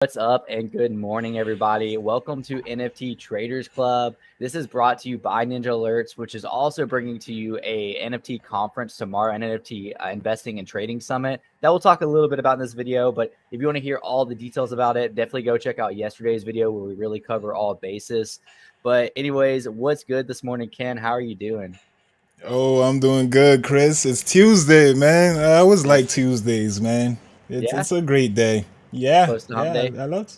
What's up and good morning, everybody. Welcome to NFT Traders Club. This is brought to you by Ninjalerts, which is also bringing to you a NFT conference tomorrow, an NFT Investing and Trading Summit that we'll talk a little bit about in this video. But if you want to hear all the details about it, definitely go check out yesterday's video where we really cover all bases. But anyways, what's good this morning, Ken? How are you doing? Oh, I'm doing good, Chris. It's Tuesday, man. I always Yeah, like Tuesdays, man. It's yeah, it's a great day. Yeah, close to hump yeah. day. I love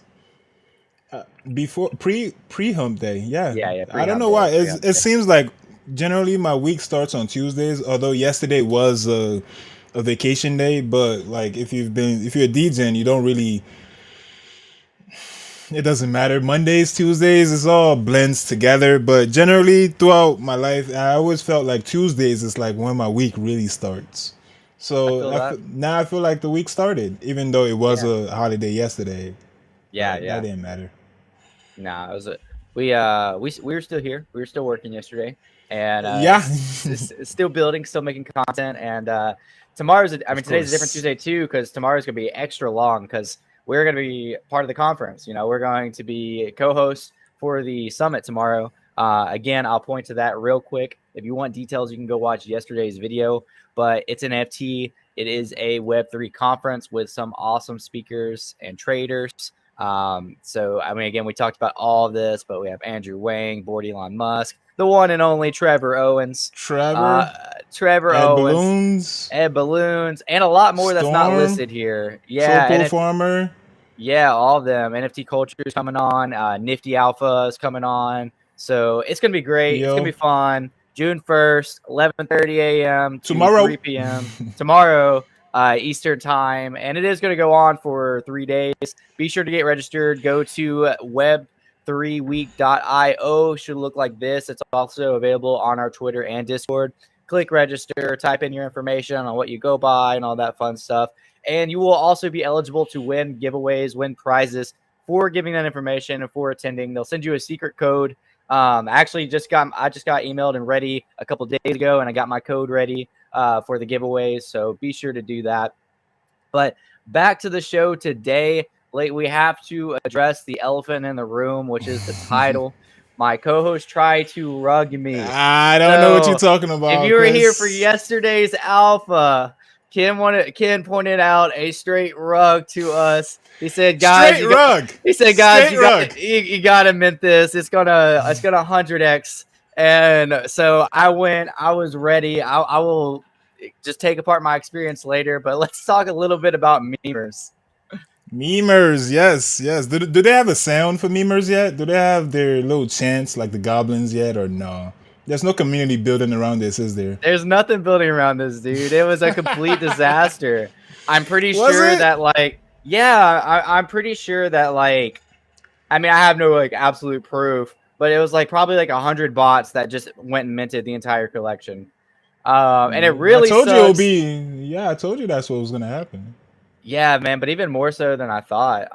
before pre hump day. Yeah, Yeah, I don't pre-hump know day, why. pre-hump It day. seems like generally my week starts on Tuesdays. Although yesterday was a vacation day, but like if you're a DJ and you don't really, it doesn't matter. Mondays, Tuesdays, it's all blends together. But generally, throughout my life, I always felt like Tuesdays is like when my week really starts. I So feel that. now I feel like the week started, even though it was Yeah, a holiday yesterday. yeah, But that yeah. didn't matter. Nah, it was we were still here. We were still working yesterday, and Yeah, still building, still making content. And tomorrow's I mean of today's a different course. Tuesday too because tomorrow's gonna be extra long because we're gonna be part of the conference. We're going to be co-hosts for the summit tomorrow. Again, I'll point to that real quick. If you want details, you can go watch yesterday's video. But it's an FT. It is a Web3 conference with some awesome speakers and traders. So I mean, again, we talked about all of this, but we have Andrew Wang, board Elon Musk, the one and only Trevor Owens, uh, Trevor, Trevor Ed Owens, Balloons, Ed Balloons, and a lot more that's not Storm, listed here. Yeah, Tropo NFT, Farmer. yeah, all of them. NFT Culture is coming on. Nifty Alpha is coming on. So it's gonna be great. It's gonna be Yo, fun. June 1st, 11:30 a.m. to tomorrow. 3 p.m. tomorrow, Eastern time, and it is going to go on for 3 days. Be sure to get registered. Go to web3week.io. Should look like this. It's also available on our Twitter and Discord. Click register. Type in your information on what you go by and all that fun stuff. And you will also be eligible to win giveaways, win prizes for giving that information and for attending. They'll send you a secret code. Actually, I just got emailed and ready a couple days ago, and I got my code ready for the giveaways. So be sure to do that. But back to the show today. Like, we have to address the elephant in the room, which is the title. My co-host tried to rug me. I don't know what you're So talking if about, you were here for Chris. yesterday's alpha, Ken pointed out a straight rug to us. He said, "Guys, Straight you got." rug. He said, "Guys, Straight rug. you got to mint this. It's gonna 100x." And so I went. I was ready. I will just take apart my experience later. But let's talk a little bit about memers. Memers, yes, yes. Do they have a sound for memers yet? Do they have their little chants like the goblins yet, or no? There's no community building around this, is there? There's nothing building around this, dude. It was a complete disaster. I'm pretty Was sure it? that I'm pretty sure that I mean, I have no absolute proof, but it was probably 100 bots that just went and minted the entire collection. And it I really told you it'll sucks. be. Yeah, I told you that's what was gonna happen. Yeah, man, but even more so than I thought.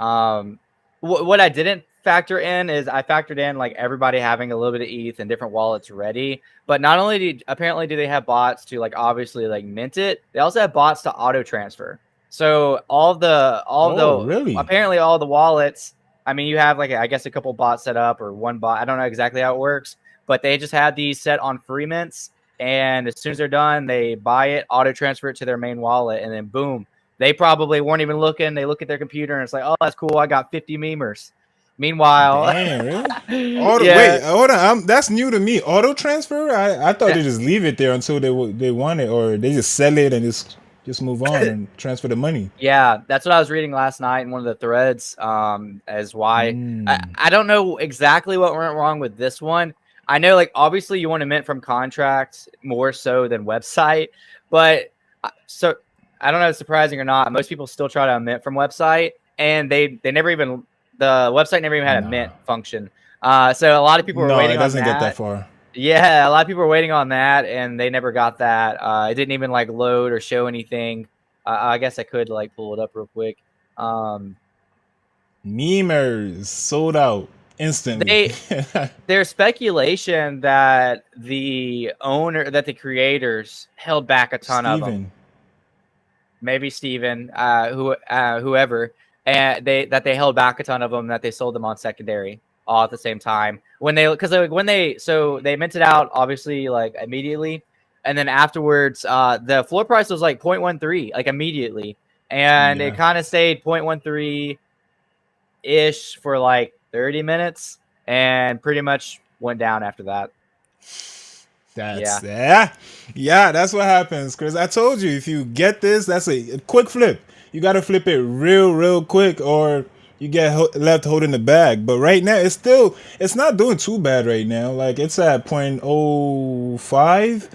What I didn't factor in is I factored in everybody having a little bit of ETH and different wallets ready. But not only apparently do they have bots to obviously mint it, they also have bots to auto transfer. So all of Oh, the really? apparently all the wallets. I mean, you have I guess a couple bots set up or one bot. I don't know exactly how it works, but they just had these set on free mints, and as soon as they're done, they buy it, auto transfer it to their main wallet, and then boom, they probably weren't even looking. They look at their computer and it's like, oh, that's cool. I got 50 memers. Meanwhile, Damn, really? Auto. yeah, Wait, hold on. That's new to me. Auto transfer. I thought they that, just leave it there until they want it, or they just sell it and just move on and transfer the money. yeah, that's what I was reading last night in one of the threads. As why Mm. I don't know exactly what went wrong with this one. I know, obviously you want to mint from contracts more so than website, but so I don't know if it's surprising or not. Most people still try to mint from website, and they never even the website never even had a mint Nah. function. So a lot of people were No, it waiting on doesn't get that that. far. Yeah, a lot of people were waiting on that, and they never got that. It didn't even load or show anything. I guess I could pull it up real quick. Um, Memers sold out instantly. they there's speculation that the creators held back a ton of them. Steven. Maybe Steven, whoever. and they held back a ton of them, that they sold them on secondary all at the same time when they minted out obviously like immediately, and then afterwards the floor price was like 0.13 like immediately, and it Yeah. kind of stayed 0.13 ish for like 30 minutes and pretty much went down after that. That's yeah. That's what happens, Chris. I told you, if you get this, that's a quick flip. You got to flip it real quick, or you get left holding the bag. But right now, it's not doing too bad right now. Like it's at 0.05.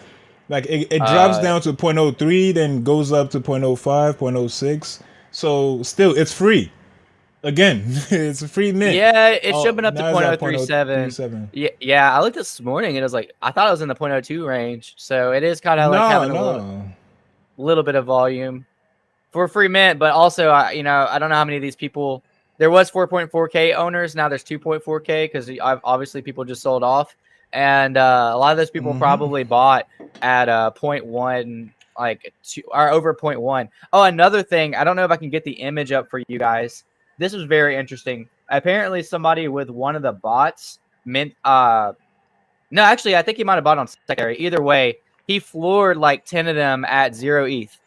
Like it drops down to 0.03, then goes up to 0.05, 0.06. So still, it's free. Again, it's a free mint. Yeah, it's Oh, jumping up to now it's at 0.037. 0.037. Yeah, I looked this morning and it was like I thought it was in the 0.02 range. So it is kind of like No, having a no. little bit of volume for free mint, but also I don't know how many of these people. There was 4.4K owners. Now there's 2.4K because obviously people just sold off, and a lot of those people probably bought at 0.1, like 2 or over 0.1. Oh, another thing, I don't know if I can get the image up for you guys. This was very interesting. Apparently, somebody with one of the bots mint. No, actually, I think he might have bought on secondary. Either way, he floored like 10 of them at 0 ETH.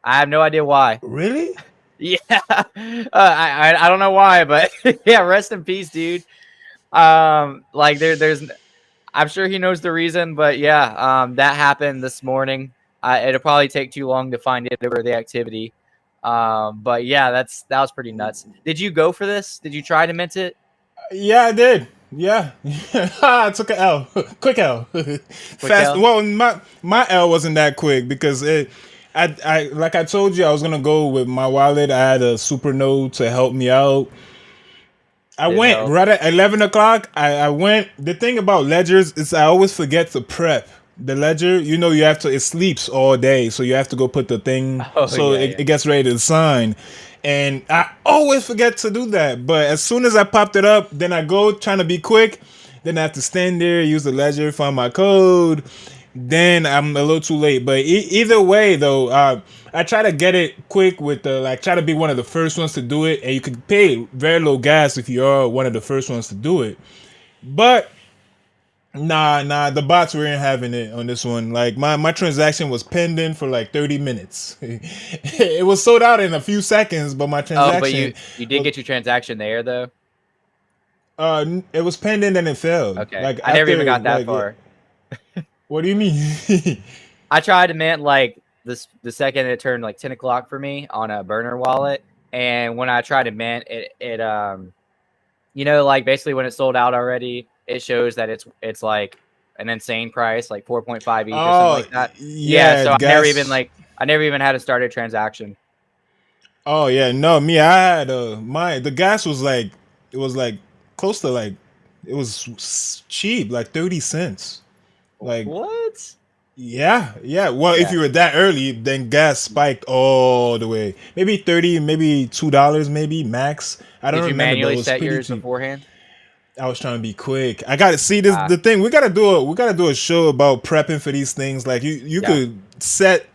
I have no idea why. Really? Yeah, I don't know why, but yeah, rest in peace, dude. Like there's I'm sure he knows the reason, but yeah, that happened this morning. It'll probably take too long to find it over the activity. But yeah, that was pretty nuts. Did you go for this? Did you try to mint it? Yeah, I did. Yeah, I took an L, quick L, fast. L? Well, my L wasn't that quick because I like I told you I was gonna go with my wallet. I had a super node to help me out. I Did went help. right at 11 o'clock. I went. The thing about ledgers is I always forget to prep the ledger. You know, you have to. It sleeps all day, so you have to go put the thing Oh so yeah. it gets ready to sign. And I always forget to do that. But as soon as I popped it up, then I go trying to be quick. Then I have to stand there, use the ledger, find my code. Then I'm a little too late. But either way, though, I try to get it quick with the like. Try to be one of the first ones to do it, and you can pay very low gas if you are one of the first ones to do it. But nah, the bots weren't having it on this one. Like my transaction was pending for like 30 minutes. It was sold out in a few seconds, but my Oh, but transaction you did was get your transaction there though. it was pending and it failed. Okay, Like I never even after got that like far. what do you mean? I tried to mint like the second it turned like 10 o'clock for me on a burner wallet, and when I tried to mint it like basically when it's sold out already, it shows that it's like an insane price, like 4.5 each or something Oh like that. Yeah, yeah, so gas. I never even had to start a transaction. Oh yeah, no, me. I had the gas was like it was like close to like it was cheap, like 30 cents. Like What? yeah. Well, if Yeah. you were that early, then gas spiked all the way. Maybe 30, maybe $2, maybe max. I don't Did you remember, but it manually was set pretty yours cheap. beforehand? I was trying to be quick. I gotta see this. The thing we gotta do a show about prepping for these things. Like you Yeah. could set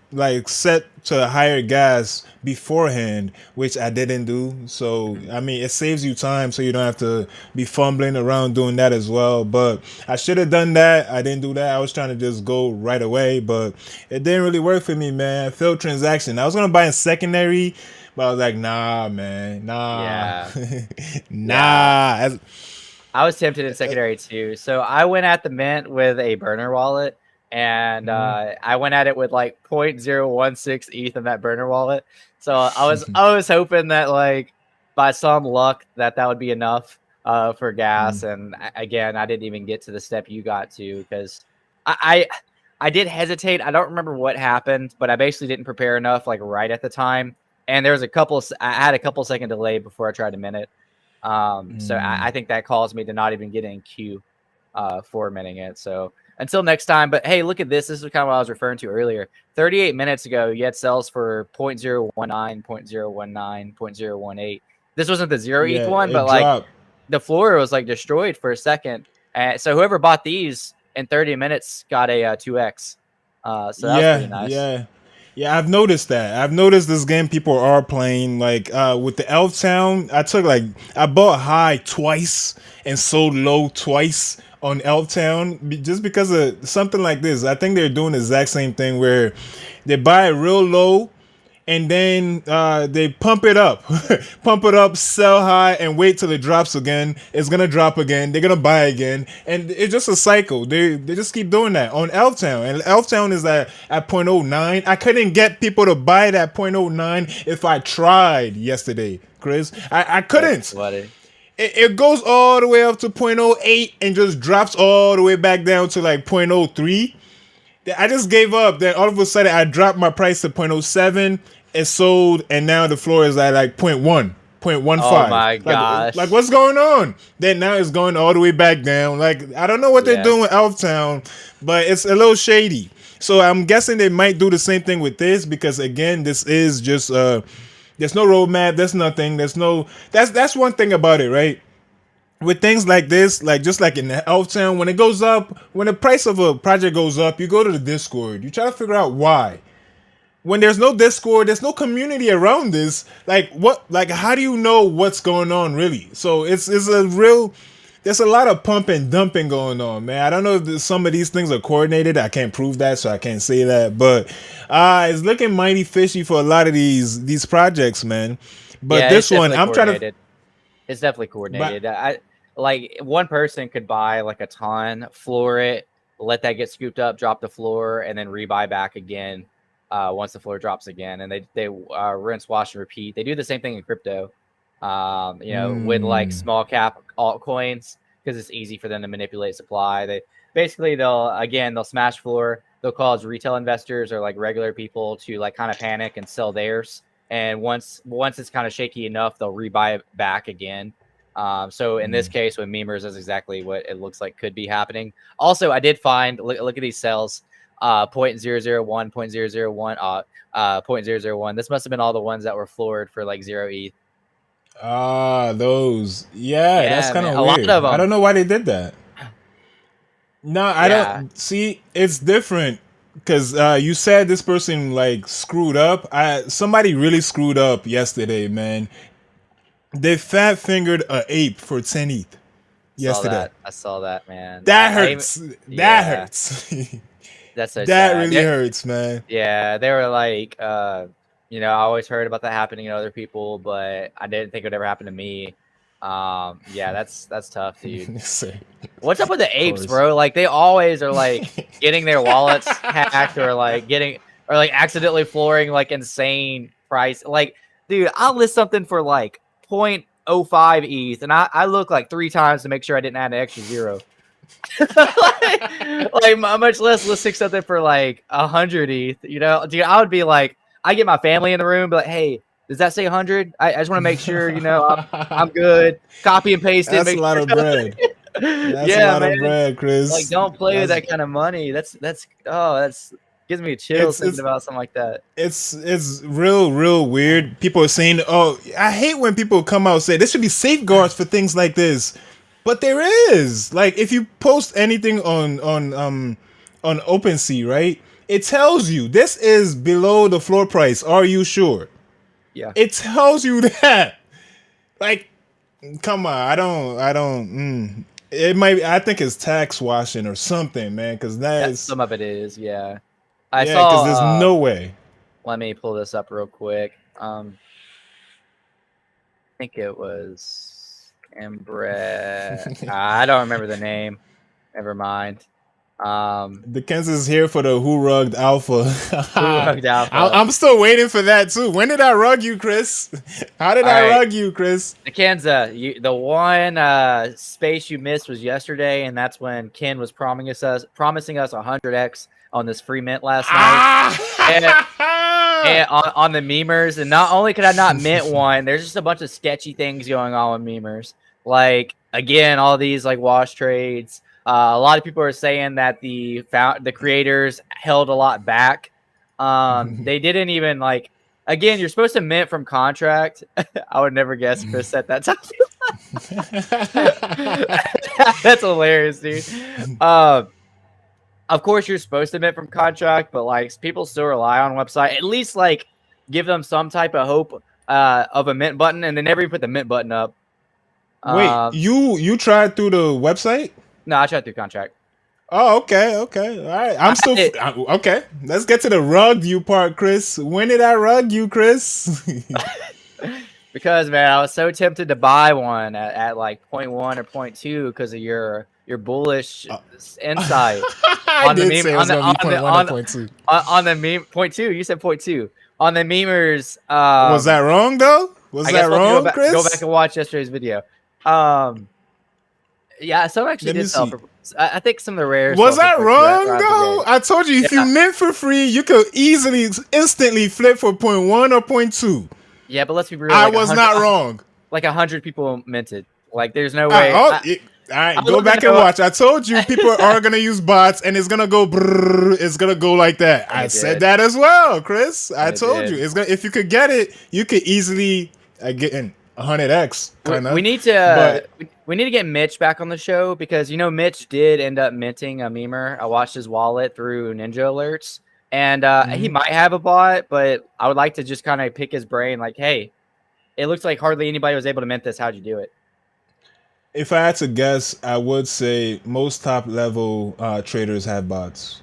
to higher gas beforehand, which I didn't do. So I mean, it saves you time, so you don't have to be fumbling around doing that as well. But I should have done that. I didn't do that. I was trying to just go right away, but it didn't really work for me, man. Failed transaction. I was gonna buy in secondary, but I was like, nah, man, nah, Yeah. Yeah. nah. I was tempted in secondary too. So I went at the mint with a burner wallet, and I went at it with like 0.016 ETH in that burner wallet. So I was hoping that like by some luck that would be enough for gas. And again, I didn't even get to the step you got to because I did hesitate. I don't remember what happened, but I basically didn't prepare enough like right at the time. And there was I had a couple second delay before I tried to mint it. So I think that caused me to not even get in queue for minting it. So until next time, but hey, look at this. This is kind of what I was referring to earlier. 38 minutes ago, yet sells for 0.019, 0.019, 0.018. This wasn't the 0 ETH Yeah, one, but it like dropped. the floor was like destroyed for a second. So whoever bought these in 30 minutes got a 2x. So that was pretty Yeah, nice. yeah. Yeah, I've noticed that. I've noticed this game people are playing like with the Elf Town. I bought high twice and sold low twice on Elf Town just because of something like this. I think they're doing the exact same thing where they buy it real low and then they pump it up, pump it up, sell high, and wait till it drops again. It's gonna drop again. They're gonna buy again, and it's just a cycle. They just keep doing that on Elftown, and Elftown is at 0.09. I couldn't get people to buy that 0.09 if I tried yesterday, Chris. I couldn't. It goes all the way up to 0.08 and just drops all the way back down to like 0.03. I just gave up. Then all of a sudden, I dropped my price to 0.07. It sold, and now the floor is at like 0.1, 0.15. Oh my gosh! Like what's going on? Then now it's going all the way back down. Like I don't know what they're doing with Elftown, but it's a little shady. So I'm guessing they might do the same thing with this because again, this is just there's no roadmap. There's nothing. That's one thing about it, right? With things like this, like just like in the Elftown, when it goes up, when the price of a project goes up, you go to the Discord. You try to figure out why. When there's no Discord, there's no community around this. Like what? Like how do you know what's going on really? So it's a real. There's a lot of pump and dumping going on, man. I don't know if some of these things are coordinated. I can't prove that, so I can't say that. But it's looking mighty fishy for a lot of these projects, man. But yeah, this one, I'm trying to. It's definitely coordinated. Like one person could buy like a ton, floor it, let that get scooped up, drop the floor, and then rebuy back again once the floor drops again. And they rinse, wash, and repeat. They do the same thing in crypto, with like small cap altcoins because it's easy for them to manipulate supply. They'll smash floor. They'll cause retail investors or like regular people to like kind of panic and sell theirs. And once it's kind of shaky enough, they'll rebuy it back again. So in this case with memers, that's exactly what it looks like could be happening. Also, I did find, look at these cells, 0.001, 0.001, 0.001. This must have been all the ones that were floored for like 0 ETH. Those. Yeah, that's kind of weird. A lot of them. I don't know why they did that. No, I don't see. It's different because you said this person like screwed up. Somebody really screwed up yesterday, man. They fat fingered a ape for 10 ETH yesterday. I saw that, man. That hurts. That hurts. That's so that sad. really hurts, man. Yeah, they were like, I always heard about that happening to other people, but I didn't think it would ever happen to me. Yeah, that's tough, dude. What's up with the apes, bro? Like they always are like getting their wallets hacked or like accidentally flooring like insane price. Like, dude, I'll list something for like 0.05 ETH, and I look like 3 times to make sure I didn't add an extra 0. like much less listing something for like 100 ETH. Dude, I would be like, I get my family in the room, but like, hey, does that say 100? I just want to make sure, I'm good. Copy and paste it. That's a lot of bread. That's a lot of bread, Chris. Like, don't play with that kind of money. That's gives me chills thinking about something like that. It's real weird. People are saying, "Oh, I hate when people come out and say there should be safeguards for things like this," but there is. Like, if you post anything on OpenSea, right? It tells you this is below the floor price. Are you sure? Yeah. It tells you that. Like, come on. I don't. It might. I think it's tax washing or something, man. Because some of it is. Yeah. I saw. Because there's no way. Let me pull this up real quick. I think it was Embred. I don't remember the name. Never mind. The Kansas is here for the Who Rugged Alpha. Who Rugged Alpha. I'm still waiting for that too. When did I rug you, Chris? How did I rug you, Chris? The Kansas, the one space you missed was yesterday, and that's when Ken was promising us 100x on this free mint last night. And on the memers, and not only could I not mint one, there's just a bunch of sketchy things going on with memers. Like, again, all these like wash trades. A lot of people are saying that the creators held a lot back. They didn't even like. Again, you're supposed to mint from contract. I would never guess Chris set that time. That's hilarious, dude. of course you're supposed to mint from contract, but like people still rely on website. At least like give them some type of hope of a mint button, and they never even put the mint button up. Wait, you tried through the website? No, I tried through contract. Oh, okay, all right. Okay. Let's get to the rug you part, Chris. When did I rug you, Chris? Because man, I was so tempted to buy one at like 0.1 or 0.2 because of your bullish insight I on the did meme say it was gonna be 0.1 or 0.2. on the meme 0.2. You said 0.2 on the memers. Was that wrong though? I guess we'll wrong, have to go back Chris? and watch yesterday's video. Yeah, some actually did sell for. I think some of the rares. Was that wrong though? I told you if Yeah. you mint for free, you could easily, instantly flip for 0.1 or 0.2. Yeah, but let's be real. I was not wrong. Like 100 people minted. Like, there's no way. All right, go back and watch. I told you people are gonna use bots, and it's gonna go. Brrr, it's gonna go like that. I said that as well, Chris. I told you it's gonna. If you could get it, you could easily get in 100x. We need to. We need to get Mitch back on the show because Mitch did end up minting a memer. I watched his wallet through Ninjalerts, and he might have a bot, but I would like to just kind of pick his brain. Like, hey, it looks like hardly anybody was able to mint this. How'd you do it? If I had to guess, I would say most top level traders have bots.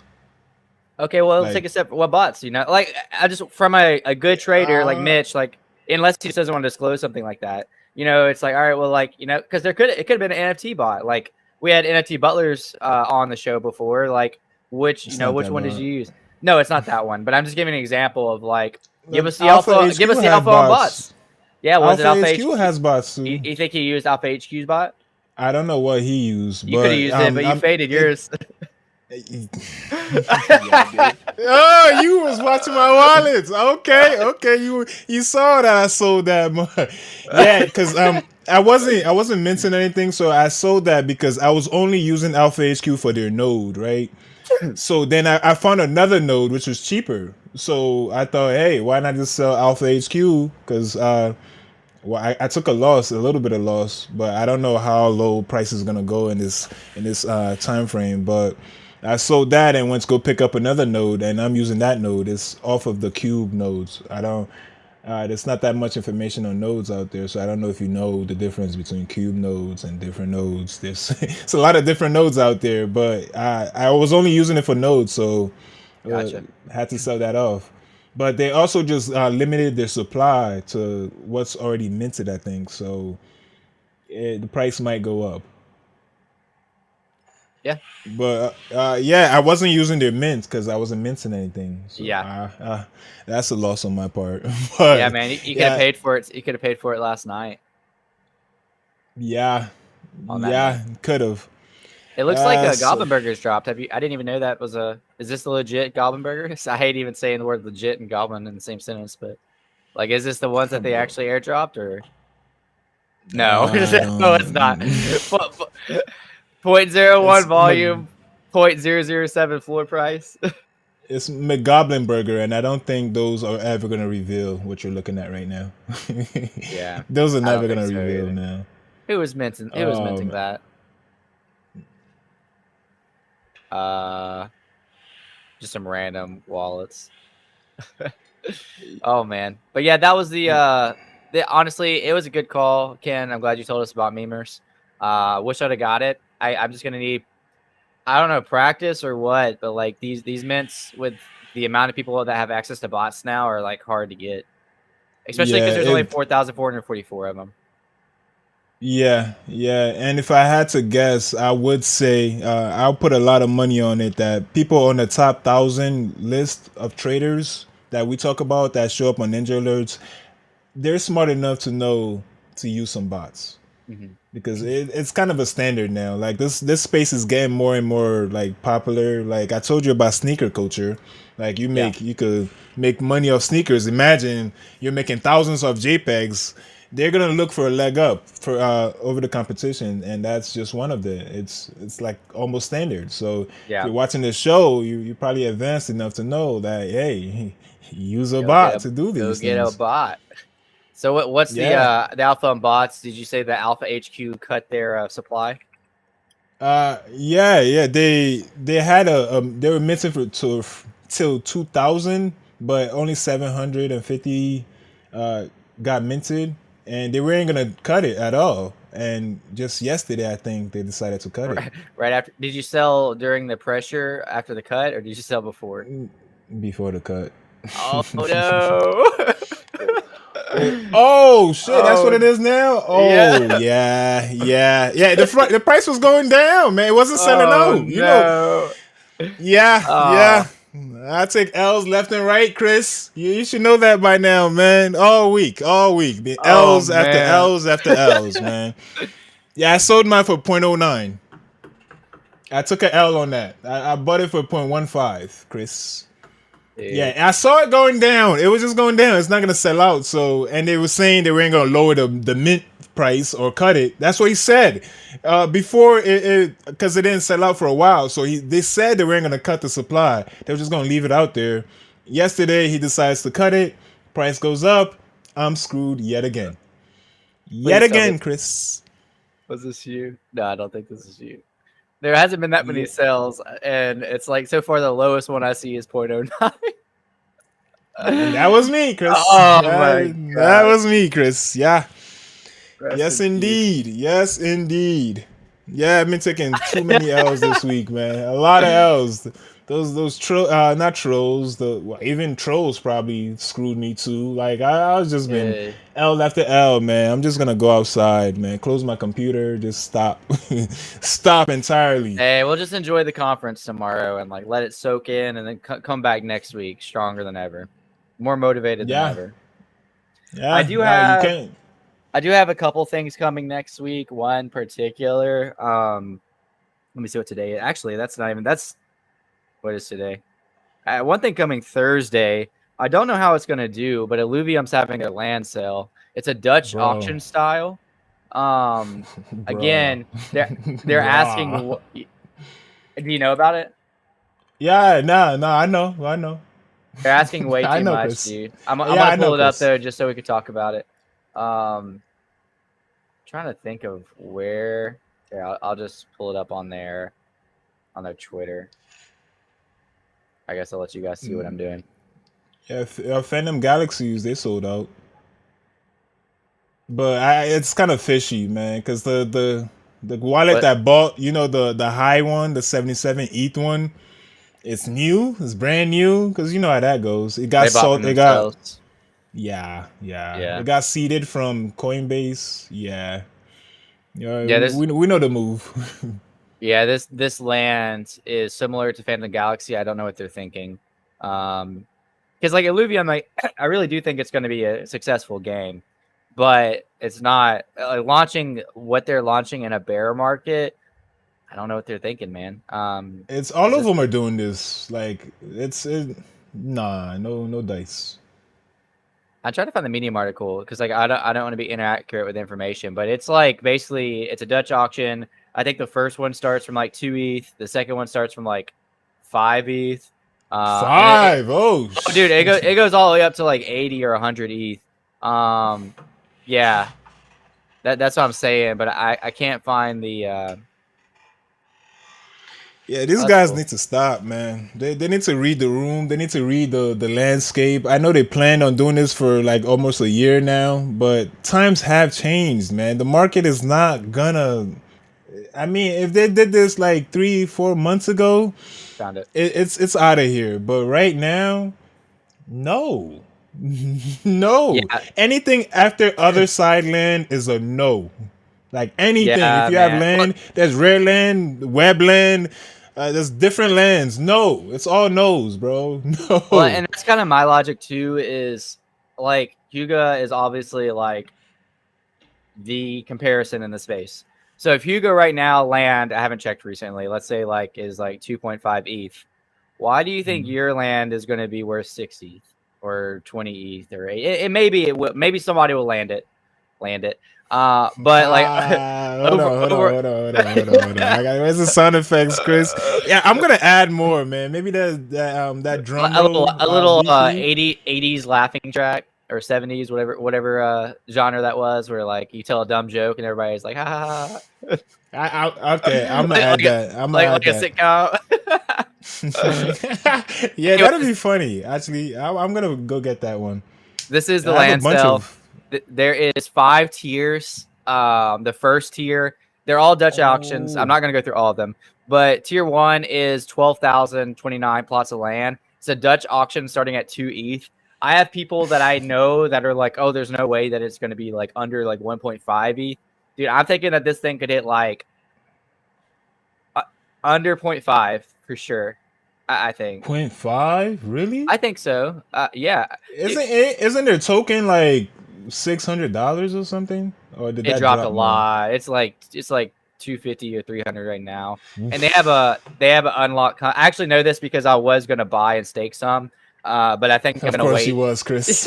Okay, well, let's take a step. What bots? Like I just from a good trader like Mitch, like unless he just doesn't want to disclose something like that. It's like, all right, well, like, because it could have been an NFT bot. Like we had NFT butlers on the show before. Like which one did you use? No, it's not that one. But I'm just giving an example of like give us the alpha on bots. Yeah, was it Alpha HQ? Has bots too. You think he used Alpha HQ's bot? I don't know what he used. You could have used it, but you faded yours. Oh, you was watching my wallets. Okay. You saw that I sold that much. Yeah, because I wasn't minting anything, so I sold that because I was only using Alpha HQ for their node, right? So then I found another node which was cheaper. So I thought, hey, why not just sell Alpha HQ? Because I took a little bit of loss, but I don't know how low price is gonna go in this time frame. But I sold that and went to go pick up another node, and I'm using that node. It's off of the Cube nodes. I don't. There's not that much information on nodes out there, so I don't know if you know the difference between Cube nodes and different nodes. It's a lot of different nodes out there, but I was only using it for nodes, so gotcha. Had to sell that off. But they also just limited their supply to what's already minted, I think. So the price might go up. Yeah. But I wasn't using their mints because I wasn't minting anything. So, yeah. That's a loss on my part. But, yeah, man, you could have paid for it. You could have paid for it last night. Yeah. Could have. It looks like a Goblin Burger's dropped. I didn't even know that was a. Is this the legit Goblin Burger? I hate even saying the word legit and Goblin in the same sentence, but like, is this the ones that they actually airdropped or? No, no, it's not. 0.01 volume, 0.007 floor price. It's McGoblin Burger, and I don't think those are ever gonna reveal what you're looking at right now. Yeah, those are never gonna reveal now. Who was minting? Who was minting that? Just some random wallets. Oh man, but yeah, that was the honestly, it was a good call, Ken. I'm glad you told us about memers. Wish I'd have got it. I'm just gonna need, I don't know, practice or what, but like these mints with the amount of people that have access to bots now are like hard to get, especially because there's only 4,444 of them. Yeah, and if I had to guess, I would say I'll put a lot of money on it that people on the top 1,000 list of traders that we talk about that show up on Ninjalerts, they're smart enough to know to use some bots. Mm-hmm. Because it's kind of a standard now. Like this space is getting more and more like popular. Like I told you about sneaker culture. Like you could make money off sneakers. Imagine you're making thousands of JPEGs. They're gonna look for a leg up for over the competition, and that's just one of the. It's like almost standard. So if you're watching this show, you probably advanced enough to know that hey, use a bot to do these things. Go get a bot. So what's the alpha on bots? Did you say the Alpha HQ cut their supply? Yeah. They had they were minted for till 2000, but only 750 got minted, and they weren't gonna cut it at all. And just yesterday, I think they decided to cut it Right after, did you sell during the pressure after the cut, or did you sell before? before the cut. Oh no! Oh shit, that's what Oh it is now. Oh yeah! yeah. The price was going down, man. It wasn't selling Oh out. no! Yeah. I take L's left and right, Chris. You should know that by now, man. All week. The Oh L's after man! L's after L's, man. Yeah, I sold mine for 0.09. I took an L on that. I bought it for 0.15, Chris. Dude, Yeah, I saw it going down. It was just going down. It's not gonna sell out. So, and they were saying they weren't gonna lower the mint price or cut it. That's what he said. Before it because it didn't sell out for a while. So they said they weren't gonna cut the supply. They were just gonna leave it out there. Yesterday he decides to cut it. Price goes up. I'm screwed yet again. Yet please tell me, again, Chris. was this you? No, I don't think this is you. There hasn't been that many Yeah. sales, and it's like so far the lowest one I see is 0.09. And that was me, Chris. Oh my That god! was me, Chris. Yeah. Rest Yes, in peace. indeed. Yes, indeed. Yeah, I've been taking too many L's this week, man. A lot of L's. Not trolls. Even trolls probably screwed me too. Like I was just been Yeah. L after L, man. I'm just gonna go outside, man. Close my computer. Just stop, stop entirely. Hey, we'll just enjoy the conference tomorrow and like let it soak in, and then come back next week stronger than ever, more motivated than Yeah, ever. I yeah. do Nah, you have can't, I do have a couple things coming next week. One particular. Let me see what today is. Actually, that's what is today. One thing coming Thursday. I don't know how it's gonna do, but Illuvium's having their land sale. It's a Dutch bro, auction style. Um, bro, again, they're asking. bro. Do you know about it? Yeah, nah. I know. They're asking way I too know, much, Chris. dude. I'm Yeah, gonna I know, pull it up Chris. though, just so we could talk about it. Trying to think of where. Here, I'll just pull it up on their Twitter. I guess I'll let you guys see what I'm doing. Yeah, Phantom Galaxies they sold out, but it's kind of fishy, man, because the wallet What that bought, the high one, the 77 ETH one, it's new, it's brand new, because you know how that goes. It got they bought from sold, it got themselves? yeah, Yeah, it got seeded from Coinbase. Yeah, yeah. we know the move. This land is similar to Phantom Galaxy. I don't know what they're thinking. Because like Illuvium, like I really do think it's going to be a successful game, but it's not launching what they're launching in a bear market. I don't know what they're thinking, man. It's all Is of this them are doing this. Like nah, no dice. I'm trying to find the Medium article because like I don't want to be inaccurate with information, but it's like basically it's a Dutch auction. I think the first one starts from like 2 ETH, the second one starts from like 5 ETH, and Five. Oh, oh, dude, it goes all the way up to like 80 or 100 ETH. Yeah, that's what I'm saying, but I can't find the. yeah, these That's guys cool. need to stop, man. They need to read the room. They need to read the landscape. I know they planned on doing this for like almost a year now, but times have changed, man. The market is not gonna. I mean, if they did this like 3-4 months ago, Found it. it's out of here. But right now, no, no. Yeah, Anything after other side land is a no. Like anything, if yeah, you have man. Well, land, there's rare land, web land, there's different lands. No, it's all no's, bro. well, No. and that's kind of my logic too. Is like Huga is obviously like the comparison in the space. So if Hugo right now land, I haven't checked recently, let's say like is like 2.5 ETH. Why do you think your land is going to be worth 6 ETH or 20 ETH or 8? Maybe somebody will land it. But like Hold on, hold on, over hold on, hold on, hold on, hold on. Where's the sound effects, Chris? Yeah, I'm gonna add more, man. Maybe that drum roll a little beat for you. 80s laughing track. or 70s, whatever genre that was, where like you tell a dumb joke and everybody's like, ha ha ha. Okay, I'm gonna like, add like, that. I'm gonna like add a that. sitcom. Yeah, that'll Anyways, be funny. Actually, I'm gonna go get that one. this is the I have a land bunch sale. of. There is 5 tiers. The first tier, they're all Dutch auctions. I'm Oh, not going to go through all of them, but tier 1 is 12,029 plots of land. It's a Dutch auction starting at 2 ETH. I have people that I know that are like, oh, there's no way that it's going to be like under like 1.5 ETH. Dude, I'm thinking that this thing could hit like under 0.5 for sure. I think. 0.5? Really? I think so. Yeah. Isn't their token like $600 or something? Or did It that dropped a drop more? lot. It's like 250 or 300 right now. And they have an unlock. I actually know this because I was gonna buy and stake some, but I think I'm Of gonna course you wait. was, Chris.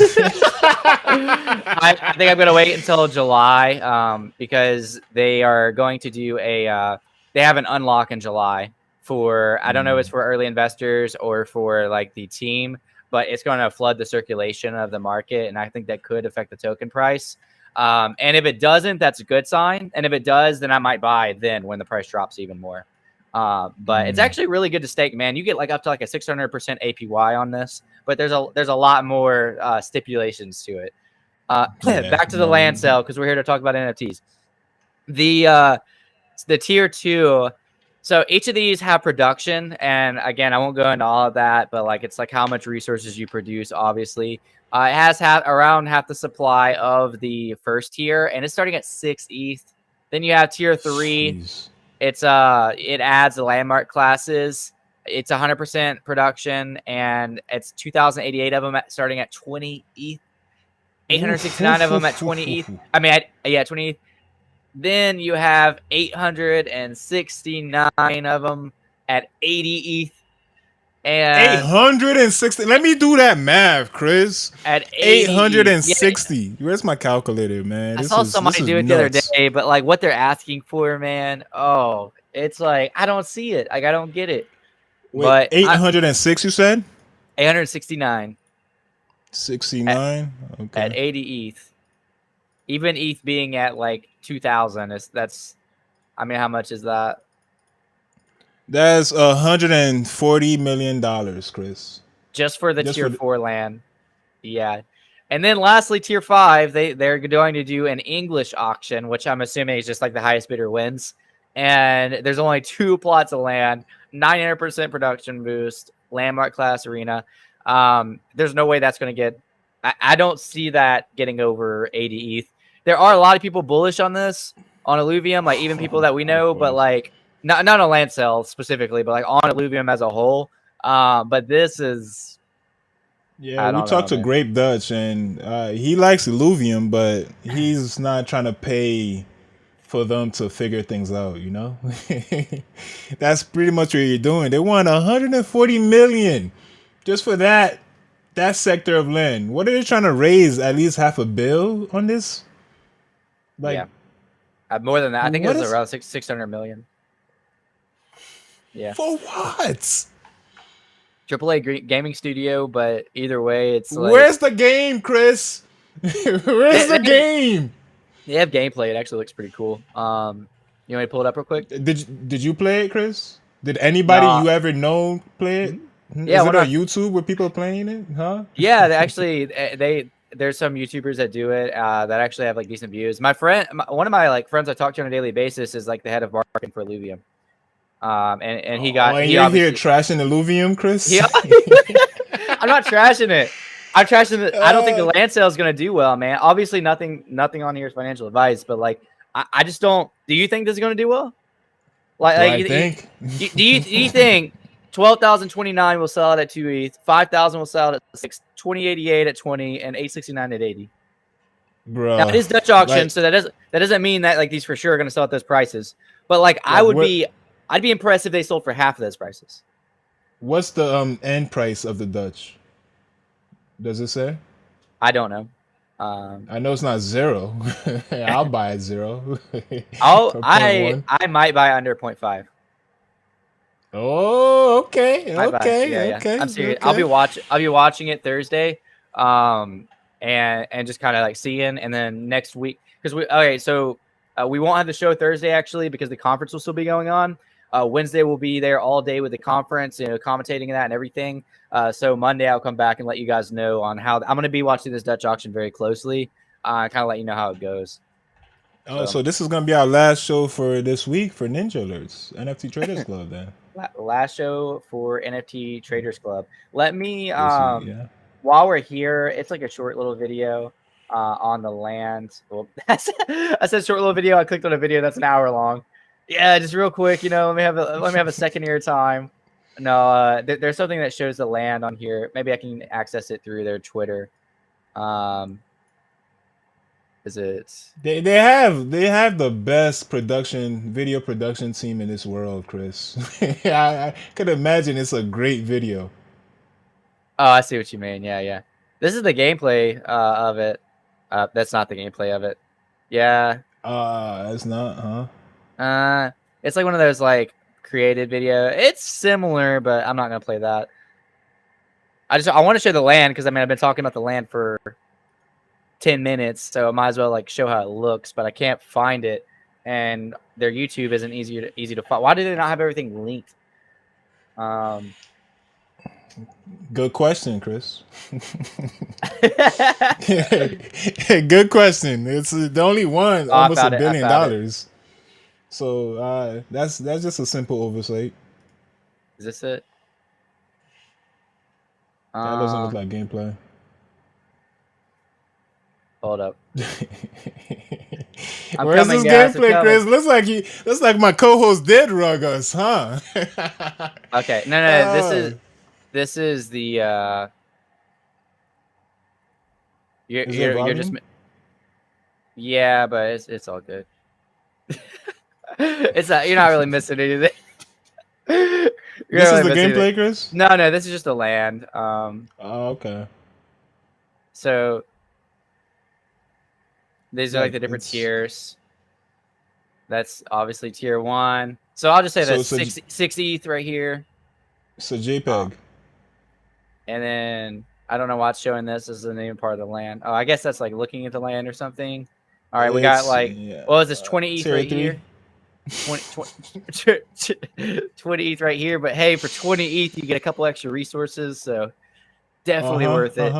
I think I'm gonna wait until July, because they are going to do they have an unlock in July for, I don't know if it's for early investors or for like the team, but it's going to flood the circulation of the market, and I think that could affect the token price. And if it doesn't, that's a good sign. And if it does, then I might buy then when the price drops even more. But it's actually really good to stake, man. You get like up to like a 600% APY on this, but there's a lot more stipulations to it. Yeah, Back to the no. land sale, because we're here to talk about NFTs. The tier 2. So each of these have production, and again, I won't go into all of that, but like it's like how much resources you produce. Obviously, it has around half the supply of the first tier, and it's starting at 6 ETH. Then you have tier 3. Jeez. It adds the landmark classes. It's 100% production, and it's 2,088 of them starting at 20 ETH. 869 of them at 20 ETH. I mean, 20 ETH. Then you have 869 of them at 80 ETH, and 860. Let me do that math, Chris. at 80 ETH. Yeah, 860. Where's my calculator, man? I This saw is somebody do it the other nuts. day, but like what they're asking for, man. Oh, it's like I don't see it. Like I don't get it. Wait, But 806 you said? 869 69? at Okay. 80 ETH. Even ETH being at like 2,000 that's. I mean, how much is that? That's $140 million, Chris. Just for the Just tier for the, 4 land. Yeah. And then lastly, tier 5, they're going to do an English auction, which I'm assuming is just like the highest bidder wins. And there's only 2 plots of land, 900% production boost, landmark class arena. There's no way that's going to get. I don't see that getting over 80 ETH. There are a lot of people bullish on this on Illuvium, like even people that we of know, but course. like not on land sale specifically, but like on Illuvium as a whole. But this is, Yeah, I we don't know, talked to man. Grape Dutch, and he likes Illuvium, but he's not trying to pay for them to figure things out, you know? That's pretty much what you're doing. They want 140 million just for that sector of land. What are they trying to raise? At least half a bill on this? Like, Yeah, more than that. I think it what was is around 600 million. Yeah, for what? AAA gaming studio, but either way, it's like Where's the game, Chris? Where's they, the they, game? they have gameplay. It actually looks pretty cool. You want me to pull it up real quick? Did you play it, Chris? Did anybody No. you ever know play it? Mhm. Yeah, Is one it on of YouTube where people are playing it? Huh? yeah, they actually there's some YouTubers that do it that actually have like decent views. My friend, one of my like friends I talk to on a daily basis is like the head of marketing for Illuvium. And Oh, and he you're here obviously trashing Illuvium, he. Chris? I'm not trashing it. I'm trashing it. I don't think the uh, land sale is gonna do well, man. Obviously, nothing on here is financial advice, but like, I just don't. Do you think this is gonna do well? do Like I think? do you think 12,029 will sell it at 2 ETH, 5,000 will sell it at 6, 2088 at 20, and 869 at 80. Now it Bruh. is Dutch auction, Like, so that doesn't mean that like these for sure are gonna sell at those prices. But like, what I'd be impressed if they sold for half of those prices. what's the end price of the Dutch? Does it say? I don't know. Um, I know it's not zero. I'll buy it zero. I'll Or point one. I might buy under 0.5. Oh, okay, Might buy. Yeah, okay, yeah. I'm okay, serious. okay. I'll be watching it Thursday. Um, and just kind of like seeing. And then next week, because we won't have the show Thursday actually because the conference will still be going on. Wednesday we'll be there all day with the conference, commentating that and everything. So Monday I'll come back and let you guys know on how I'm going to be watching this Dutch auction very closely. Kind of let you know how it goes. Oh, so this is gonna be our last show for this week for Ninjalerts NFT Traders Club then. Last show for NFT Traders Club. Let me Yeah. while we're here, it's like a short little video on the land. Well, I said short little video. I clicked on a video that's an hour long. Yeah, just real quick. Let me have a second of your time. No, there's something that shows the land on here. Maybe I can access it through their Twitter. Is it? They have the best video production team in this world, Chris. I could imagine it's a great video. Oh, I see what you mean. Yeah. This is the gameplay of it. That's not the gameplay of it. Yeah. It's not, huh? It's like one of those like created video. It's similar, but I'm not gonna play that. I want to show the land because I've been talking about the land for 10 minutes, so I might as well like show how it looks, but I can't find it, and their YouTube isn't easy to find. Why do they not have everything linked? Good question, Chris. Good question. It's the only one, almost $1 billion. So that's just a simple oversight. Is this it? That doesn't look like gameplay. Hold up. Where's this gameplay, Chris? Looks like my co-host did rug us, huh? Okay, no. This is the. You're just. Yeah, but it's all good. You're not really missing anything. This is the gameplay, Chris? No, this is just the land. Oh, okay. So these are like the different tiers. That's obviously tier 1. So I'll just say that's 6 ETH right here. It's a JPEG. And then I don't know why it's showing this as the name part of the land. Oh, I guess that's like looking at the land or something. All right, we got like what is this 20 ETH right here? 20 ETH right here. But hey, for 20 ETH you get a couple extra resources, so definitely worth it.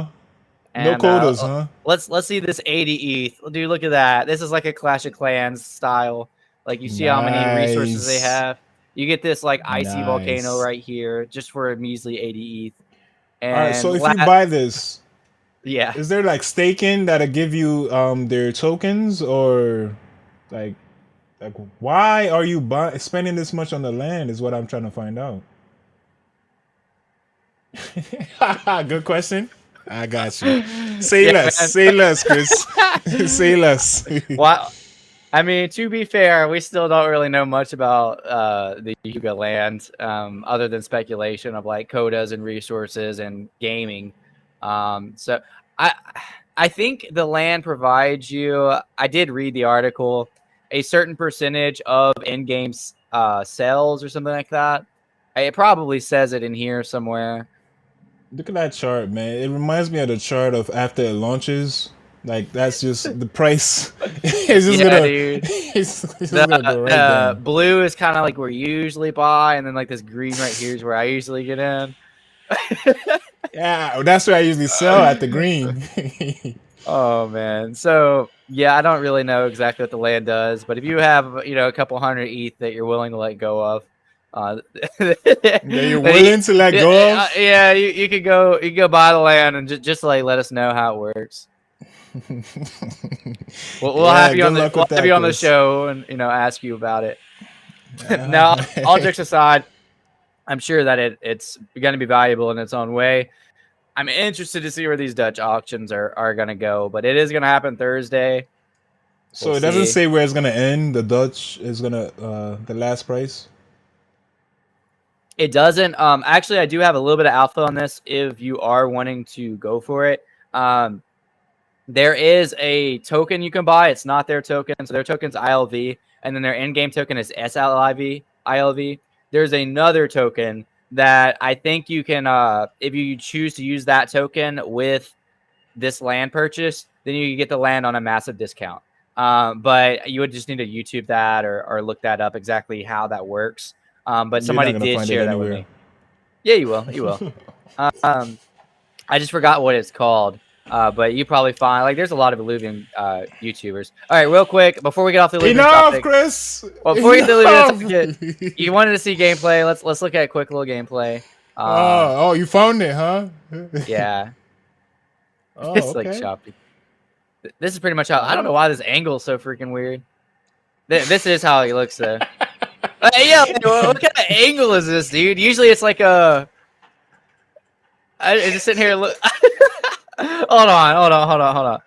And, no quotas, huh? Let's see this 80 ETH. Dude, look at that. This is like a Clash of Clans style. Like you see how many resources they have. You get this like icy volcano right here just for a measly 80 ETH. And all right, so if you buy this, yeah, is there like staking that'll give you their tokens, or like why are you spending this much on the land is what I'm trying to find out. Good question. I got you. Say less, Chris. Say less. Well, I mean, to be fair, we still don't really know much about the Yuga land, other than speculation of like quotas and resources and gaming. So I think the land provides you. I did read the article, a certain percentage of in-game sales or something like that. It probably says it in here somewhere. Look at that chart, man. It reminds me of the chart of after it launches. Like that's just the price. It's just dude. It's gonna go right down. Blue is kind of like where you usually buy, and then like this green right here is where I usually get in. Yeah, that's where I usually sell at the green. Oh man, so yeah, I don't really know exactly what the land does, but if you have a couple hundred ETH that you're willing to let go of, that you're willing to let go of, yeah, you could go buy the land and just like let us know how it works. We'll have you on the show and ask you about it. Now, all jokes aside, I'm sure that it's going to be valuable in its own way. I'm interested to see where these Dutch auctions are going to go, but it is going to happen Thursday. So it doesn't say where it's going to end. The Dutch is going to the last price. It doesn't. Actually, I do have a little bit of alpha on this if you are wanting to go for it. There is a token you can buy. It's not their token. So their token's ILV, and then their in-game token is ILV. There's another token that I think you can, if you choose to use that token with this land purchase, then you get the land on a massive discount. But you would just need to YouTube that or look that up exactly how that works. But You're not somebody gonna did find it share that with anywhere. me. Yeah, you will. You will. I just forgot what it's called. But you probably find like there's a lot of Illuvian YouTubers. All right, real quick before we get off the Illuvian Enough, topic. Chris. Well, before we get to the Illuvian topic, Enough. you wanted to see gameplay. Let's look at a quick little gameplay. Oh, you found it, huh? Yeah, Oh, it's like okay. shopping. This is pretty much how. I don't know Oh. why this angle is so freaking weird. This is how he looks though. Yeah, what kind of angle is this, dude? Usually it's like a. I just sitting here look. Hold on.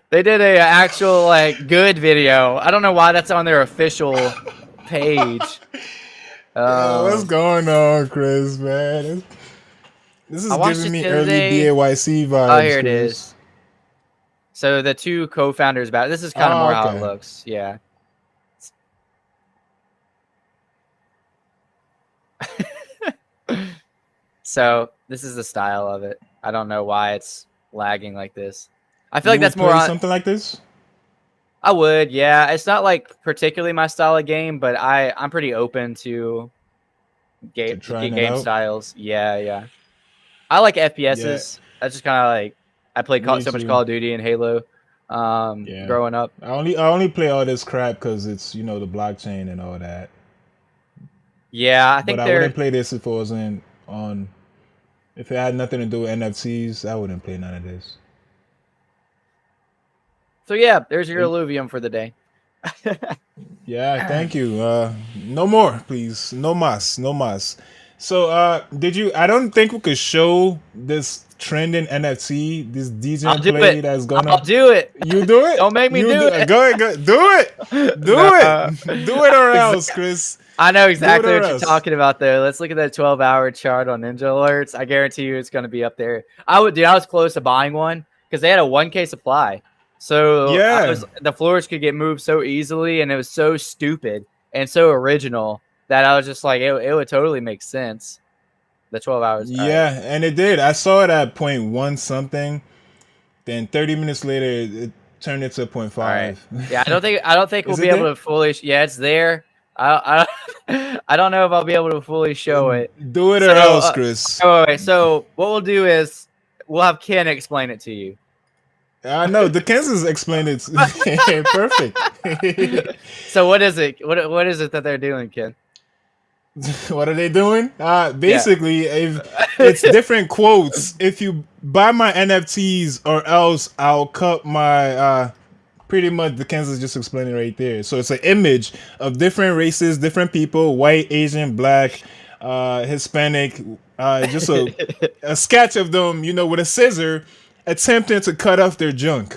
They did a actual like good video. I don't know why that's on their official page. Yeah, what's going on, Chris, man? This is I watched giving it me the other early day. BAYC vibes. Oh, here it Chris. is. So the two co-founders about this is kind of more how it looks. Yeah. So this is the style of it. I don't know why it's lagging like this. I feel like that's more on something like this. I would, yeah. It's not like particularly my style of game, but I'm pretty open to game styles. Yeah. I like FPSs. Yeah. That's just kind of like I played so much Call of Duty and Halo growing up. I only play all this crap because it's the blockchain and all that. Yeah, I think I wouldn't play this if it wasn't on. If it had nothing to do with NFTs, I wouldn't play none of this. So yeah, there's your Illuvium for the day. Yeah, thank you. No more, please. No mas. So, did you? I don't think we could show this trending NFT, this DJ play that's gonna. I'll do it. You do it. Don't make me do it. Go ahead. Do it. Do it or else, Chris. I know exactly what you're talking about, though. Let's look at that 12-hour chart on Ninjalerts. I guarantee you, it's going to be up there. I was close to buying one because they had a 1K supply. So yeah, the floors could get moved so easily, and it was so stupid and so original that I was just like, it would totally make sense. The 12 hours. Yeah, right. And it did. I saw it at 0.1 something. Then 30 minutes later, it turned it to 0.5. Right. Yeah, I don't think we'll be able to fully. Yeah, it's there. I don't know if I'll be able to fully show it. Do it or else, Chris. Wait. So what we'll do is we'll have Ken explain it to you. I know the Kansas explained it perfect. So what is it? What is it that they're doing, Ken? What are they doing? Basically, it's different quotes. If you buy my NFTs or else I'll cut my pretty much the Kansas just explained it right there. So it's an image of different races, different people, white, Asian, black, Hispanic, just a sketch of them, with a scissor attempting to cut off their junk,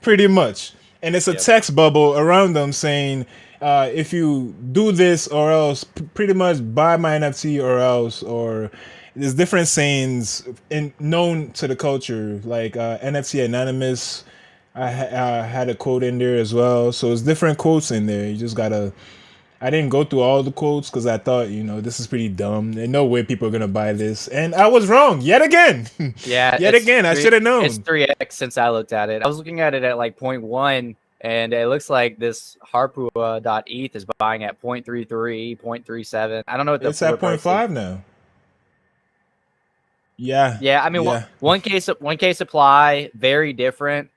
pretty much. And it's a text bubble around them saying, if you do this or else, pretty much buy my NFT or else, or there's different sayings known to the culture, like NFT Anonymous. I had a quote in there as well. So it's different quotes in there. You just gotta. I didn't go through all the quotes because I thought, this is pretty dumb. There's no way people are gonna buy this, and I was wrong yet again. Yeah, yet again, I should have known. It's 3x since I looked at it. I was looking at it at like 0.1, and it looks like this Harpua.eth is buying at 0.33, 0.37. I don't know what it's at 0.5 now. Yeah. Yeah, I mean, 1K supply, very different.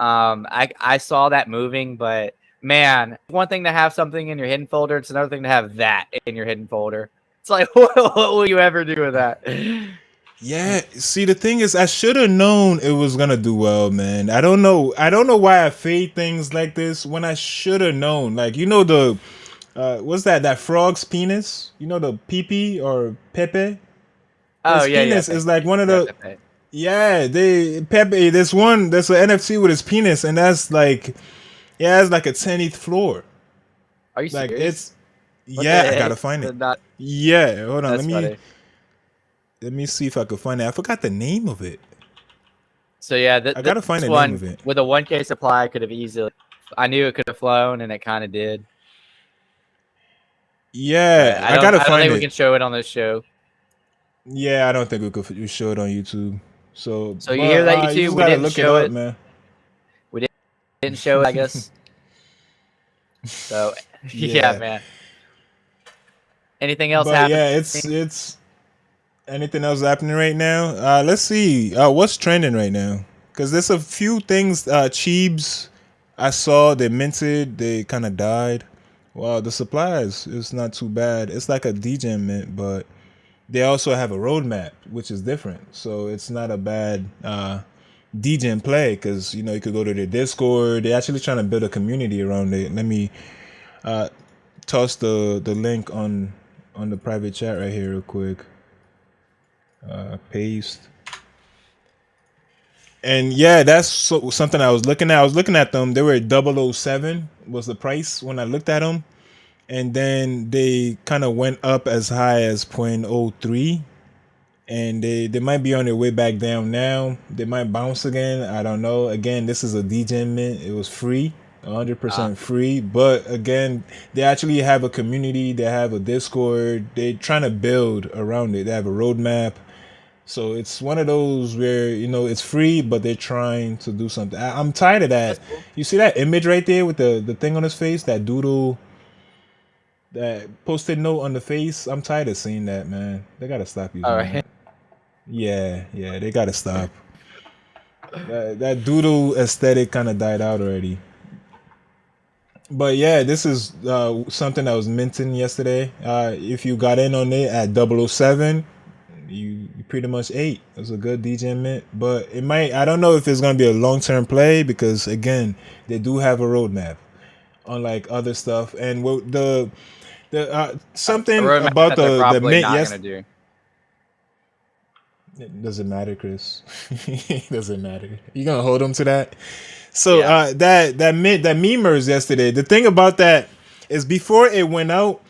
I saw that moving, but man, one thing to have something in your hidden folder, it's another thing to have that in your hidden folder. It's like, what will you ever do with that? Yeah, see, the thing is, I should have known it was gonna do well, man. I don't know why I fade things like this when I should have known. Like, the what's that frog's penis? The pee or Pepe? Oh, his penis is like one of the Pepe. Yeah, Pepe. There's an NFT with his penis, and that's like, it's like a 10th floor. Are you serious? I gotta find it. Yeah, hold on. Let me see if I can find it. I forgot the name of it. So yeah, I gotta find the name of it. With a 1K supply, I could have easily. I knew it could have flown, and it kind of did. Yeah, I don't think we can show it on this show. Yeah, I don't think we could show it on YouTube. So, So you hear that, but you YouTube? just We gotta didn't look it show up, it. man. We didn't show it, I guess. So yeah, Yeah, man. Anything else but happening? yeah, it's anything else happening right now? Let's see. What's trending right now? Because there's a few things. Cheebs, I saw they minted. They kind of died. Wow, the supplies is not too bad. It's like a DJ mint, but they also have a roadmap, which is different. So it's not a bad DJ play because you could go to their Discord. They're actually trying to build a community around it. Let me toss the link on the private chat right here real quick. Paste. And yeah, that's something I was looking at. I was looking at them. They were at 007 was the price when I looked at them. And then they kind of went up as high as 0.03. And they might be on their way back down now. They might bounce again. I don't know. Again, this is a DJ mint. It was free, 100% free. But again, they actually have a community. They have a Discord. They're trying to build around it. They have a roadmap. So it's one of those where it's free, but they're trying to do something. I'm tired of that. That's cool. You see that image right there with the thing on his face, that doodle, that post-it note on the face. I'm tired of seeing that, man. They gotta stop All using right. that. Yeah, they gotta stop. That doodle aesthetic kind of died out already. But yeah, this is something that was minting yesterday. If you got in on it at 007, you pretty much ate. It was a good DJ mint, but it might. I don't know if it's gonna be a long term play because again, they do have a roadmap, unlike other stuff. And the A something roadmap about that they're the probably mint. not Yes, gonna do. it doesn't matter, Chris. It doesn't matter. You gonna hold them to that? So Yeah. that memers yesterday. The thing about that is before it went out,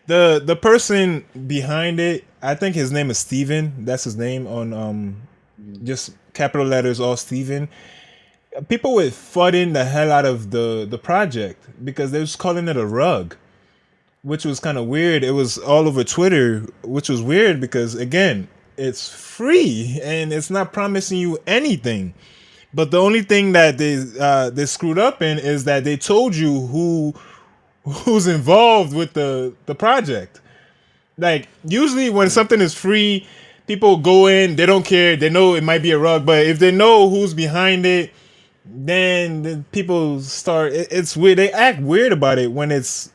the person behind it, I think his name is Steven. That's his name on Mhm. just capital letters, all Steven. People were flooding the hell out of the project because they was calling it a rug, which was kind of weird. It was all over Twitter, which was weird because again, it's free and it's not promising you anything. But the only thing that they screwed up in is that they told you who's involved with the project. Like usually when something is free, people go in, they don't care, they know it might be a rug, but if they know who's behind it, then the people start. It's weird. They act weird about it when it's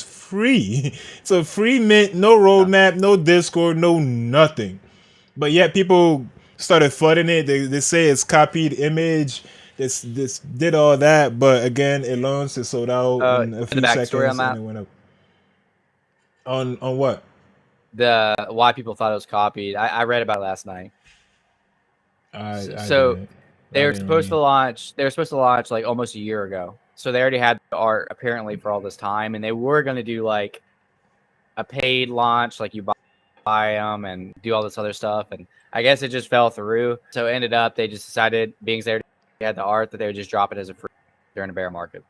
free. It's a free mint, no Yeah. roadmap, no Discord, no nothing. But yet people started flooding it. They say it's copied image. This did all that, but again, it launched. It sold out in a The few backstory on seconds, and that, it went up. On what? the why people thought it was copied. I read about it last night. I So didn't. they I were didn't supposed to really. launch. They were supposed to launch like almost a year ago. So they already had the art apparently for all this time, and they were going to do like a paid launch, like you buy them and do all this other stuff. And I guess it just fell through. So it ended up they just decided, being they already had the art, that they would just drop it as a free during a bear market.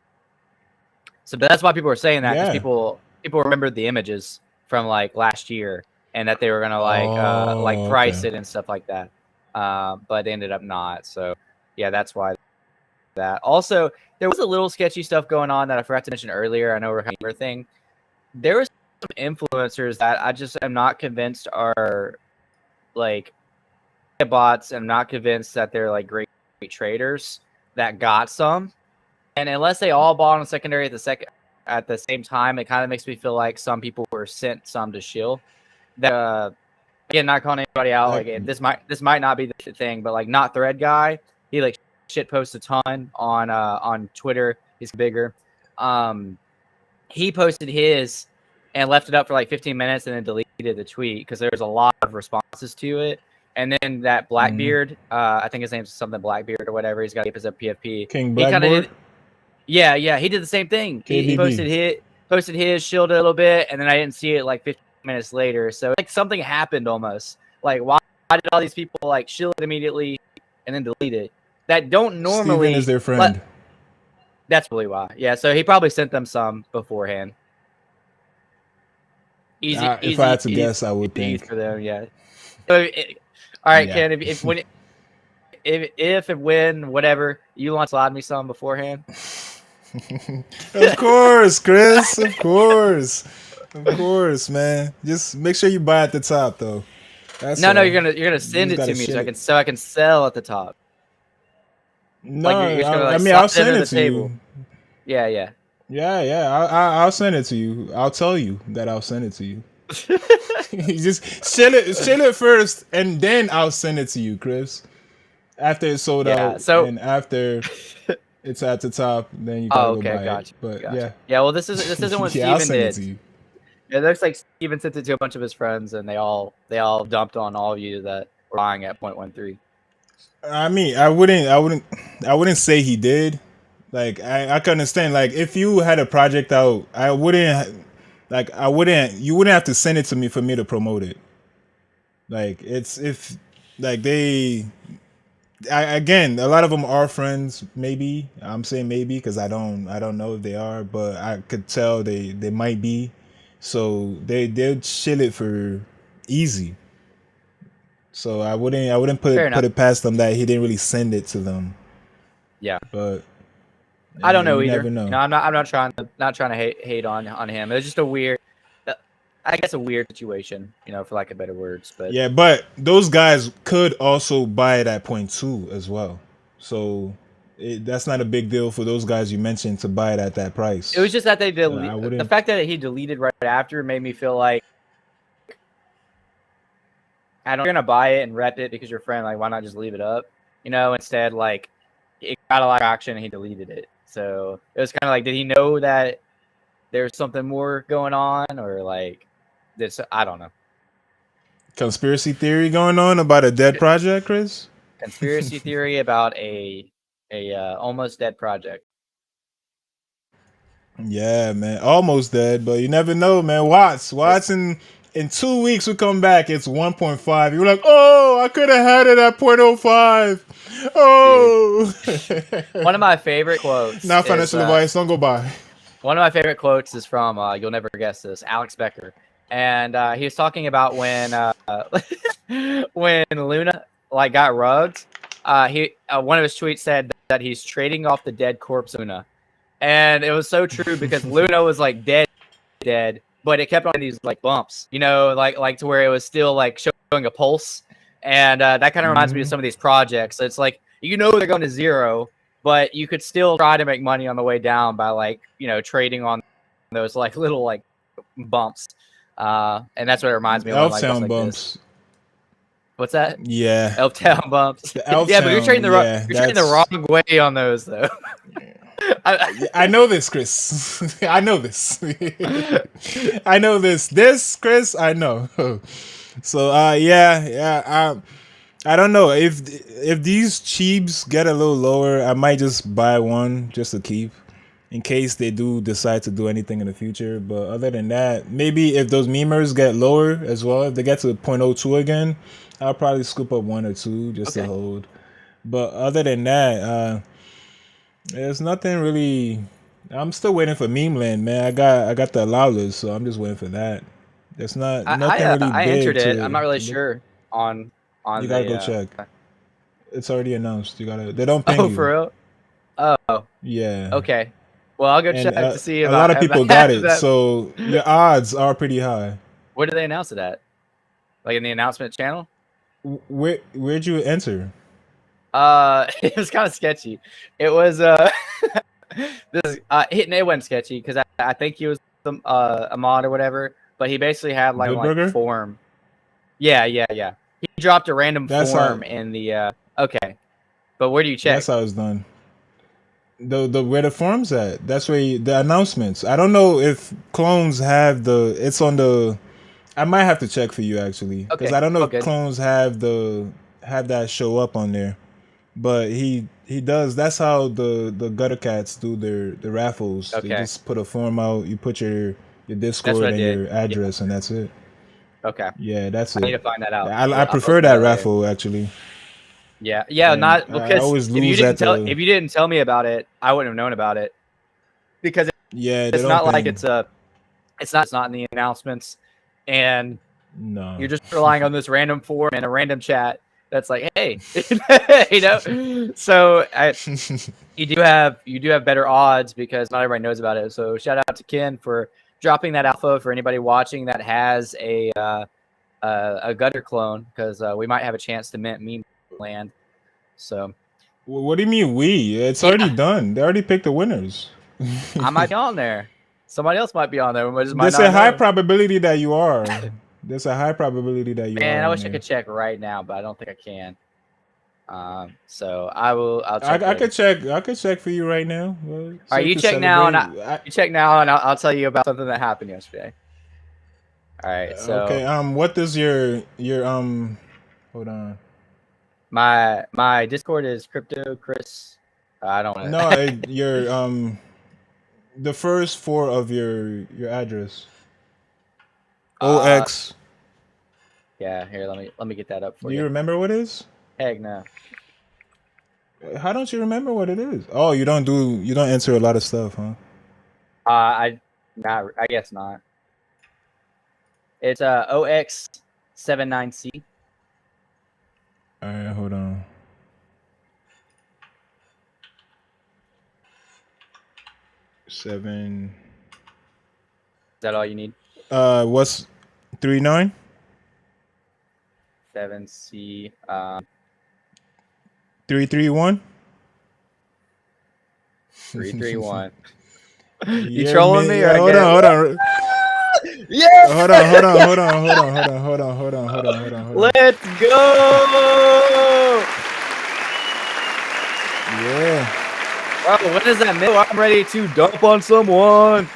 So that's why people were saying that, because Yeah. people remembered the images from like last year, and that they were gonna like Oh, price okay. it and stuff like that. But they ended up not. So yeah, that's why that. Also, there was a little sketchy stuff going on that I forgot to mention earlier. I know we're kind of thing. There was some influencers that I just am not convinced are like bots. I'm not convinced that they're like great traders that got some. And unless they all bought on secondary at the same time, it kind of makes me feel like some people were sent some to shill. That again, not calling anybody out. That, Like this might not be the thing, but like not thread guy, he like shit posts a ton on Twitter. He's bigger. He posted his and left it up for like 15 minutes and then deleted the tweet because there was a lot of responses to it. And then that Blackbeard, I think his name's something Blackbeard or whatever. He's got his up PFP. King He kind of Blackboard, did. Yeah, he did the same thing. He KBB. posted his, shielded a little bit, and then I didn't see it like 15 minutes later. So like something happened almost. Like why did all these people like shield it immediately and then delete it? That don't Steven is normally their friend. That's really why. Yeah, so he probably sent them some beforehand. Easy, If I easy, had to easy, guess, I would easy think. for them. Yeah. So, all right, Yeah. Ken. If when if and when whatever you want to slide me some beforehand. Of course, Chris. Of course, man. Just make sure you buy at the top, though. That's No, all. you're gonna You send just it gotta to me shit it. so I can sell at the top. No, Like you're just gonna I like mean I'll slide it send under it the to table. you. Yeah. Yeah. I'll send it to you. I'll tell you that I'll send it to you. You just chill it first, and then I'll send it to you, Chris. After it's sold Yeah. out, So. and after it's at the top, then you gotta Oh, go okay, buy it. gotcha. But yeah, Yeah, well, this isn't what yeah, I'll Steven send it did. to you. It looks like Steven sent it to a bunch of his friends, and they all dumped on all of you that were buying at 0.13. I mean, I wouldn't say he did. Like, I can understand. Like, if you had a project out, you wouldn't have to send it to me for me to promote it. Like, it's if, like again, a lot of them are friends. Maybe I'm saying maybe because I don't know if they are, but I could tell they might be. So they'll chill it for easy. So I wouldn't Fair put enough. it past them that he didn't really send it to them. Yeah, But I don't yeah, know you either. never know. I'm not trying to hate on him. It was just a weird, I guess, a weird situation, for lack of better words. But Yeah, but those guys could also buy it at point two as well. So that's not a big deal for those guys you mentioned to buy it at that price. it was just that they I the wouldn't. fact that he deleted right after made me feel like I don't you're gonna buy it and rep it because you're a friend. Like, why not just leave it up? Instead, like, it got a lot of traction and he deleted it. So it was kind of like, did he know that there's something more going on, or like this? I don't know. Conspiracy theory going on about a dead project, Chris? Conspiracy theory about a almost dead project. Yeah, man. Almost dead, but you never know, man. Watts in 2 weeks we come back, it's 1.5. You're like, oh, I could have had it at 0.05. Oh. One of my favorite quotes. Not financial advice, don't go buy. One of my favorite quotes is from you'll never guess this, Alex Becker, and he was talking about when when Luna like got rugged. He one of his tweets said that he's trading off the dead corpse Luna, and it was so true because Luna was like dead, but it kept on these like bumps, like to where it was still like showing a pulse, and that kind of reminds me of some of these projects. So it's like they're going to zero, but you could still try to make money on the way down by like trading on those like little like bumps, and that's what it reminds me of. Like, Elftown like bumps. this. What's that? Yeah. Elftown bumps. The Yeah, but you're trading yeah, you're trading the wrong way on those though. I know this, Chris. I know this. I know this. This, Chris, I know. So, I don't know if these cheaps get a little lower. I might just buy one just to keep, in case they do decide to do anything in the future. But other than that, maybe if those memers get lower as well, if they get to 0.02 again, I'll probably scoop up one or two just to hold. But other than that, there's nothing really. I'm still waiting for Meme Land, man. I got the allowers, so I'm just waiting for that. There's nothing really I big entered it. to. I'm not really sure on You gotta go the. check. It's already announced. You gotta. They don't ping Oh, you. for real? Oh, Yeah. okay. Well, I'll go And check to see a lot of people got it, that. so your odds are pretty high. Where did they announce it at? Like in the announcement channel? Where'd you enter? It was kind of sketchy. It was this it went sketchy because I think he was a mod or whatever, but he basically had like Good form. Yeah. He dropped a random form in the okay. But where do you check? That's how it's done. The where the forums at? That's where the announcements. I don't know if clones have the. It's on the. I might have to check for you actually, because I don't know if clones have that show up on there. But he does. That's how the gutter cats do the raffles. Okay. They just put a form out. You put your Discord and your address, and that's it. Okay. Yeah, that's it. I need to find that out. I prefer that raffle actually. Yeah, and not because I always lose if you didn't tell me about it, I wouldn't have known about it. Because it's not like it's not in the announcements, and no, you're just relying on this random form and a random chat, that's like, hey, you know. So you do have better odds because not everybody knows about it. So shout out to Ken for dropping that alpha for anybody watching that has a gutter clone, because we might have a chance to mint meme land. So What do you mean we? It's already done. They already picked the winners. I might be on there. Somebody else might be on there. We just might There's not a high know. probability that you are. There's a high probability that you are. Man, I wish I there. could check right now, but I don't think I can. So I'll check. I could check. I could check for you right now. All right, you check now, and you check now, and I'll tell you about something that happened yesterday. All right. So okay. What does your hold on. My Discord is Crypto Chris. I don't know. No, your the first four of your address. OX. Yeah, here, let me get that up for you. Do you remember what it is? Heck no. How don't you remember what it is? Oh, you don't answer a lot of stuff, huh? I guess not. It's OX79C. All right, hold on. Seven. Is that all you need? What's 39? 7C. 331. 331. You Yeah, trolling me? Or hold on. Yes! Hold on. Let's go! Yeah. Bro, what is that, Mill? I'm ready to dump on someone.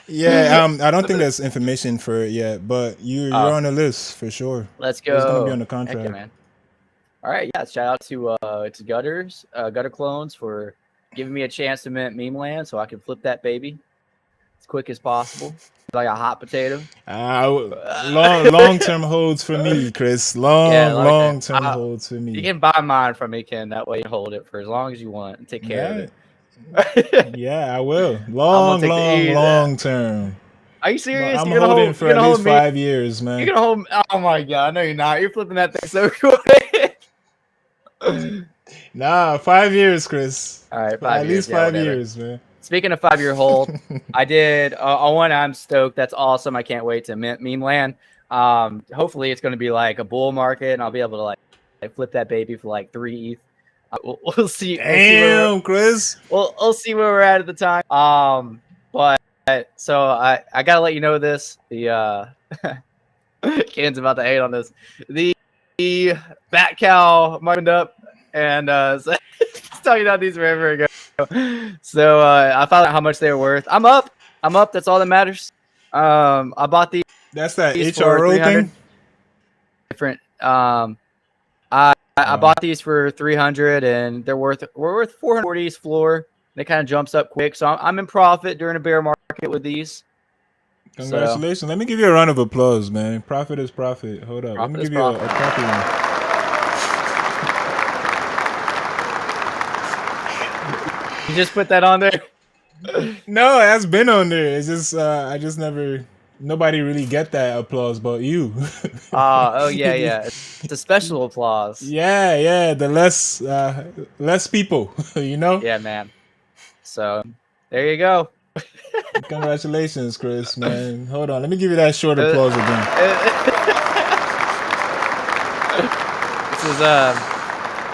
Yeah, I don't think there's information for it yet, but you're on the list for sure. Let's go. It's gonna be on the contract. Heck yeah, man. All right, yeah. Shout out to Gutter Clones for giving me a chance to mint meme land so I can flip that baby as quick as possible, like a hot potato. Long term holds for me, Chris. Long term holds for me. You can buy mine from me, Ken. That way you hold it for as long as you want and take care of it. Yeah, I will. Long term. Are you serious? I'm holding for at least 5 years, man. You're gonna hold. Oh my god, no, you're not. You're flipping that thing so quick. Nah, 5 years, Chris. All right, 5 at years. least 5 years, man. Speaking of 5-year hold, I did on one. I'm stoked. That's awesome. I can't wait to mint meme land. Hopefully it's going to be like a bull market, and I'll be able to like flip that baby for like 3 ETH. We'll see. Damn, Chris. We'll see where we're at the time. But so I gotta let you know this. The Ken's about to hate on this. The bat cow marked up, and so talking about these forever ago. So I found out how much they were worth. I'm up. That's all that matters. I bought these. That's that HRO thing. Different. I bought these for 300, and we're worth 440s floor. It kind of jumps up quick, so I'm in profit during a bear market with these. Congratulations! So, let me give you a round of applause, man. Profit is profit. Hold up, let me give you a copy one. You just put that on there? No, it has been on there. It's just I just never. Nobody really get that applause, but you. Oh yeah. It's a special applause. Yeah. The less people, you know. Yeah, man. So there you go. Congratulations, Chris, man. Hold on, let me give you that short applause again. This is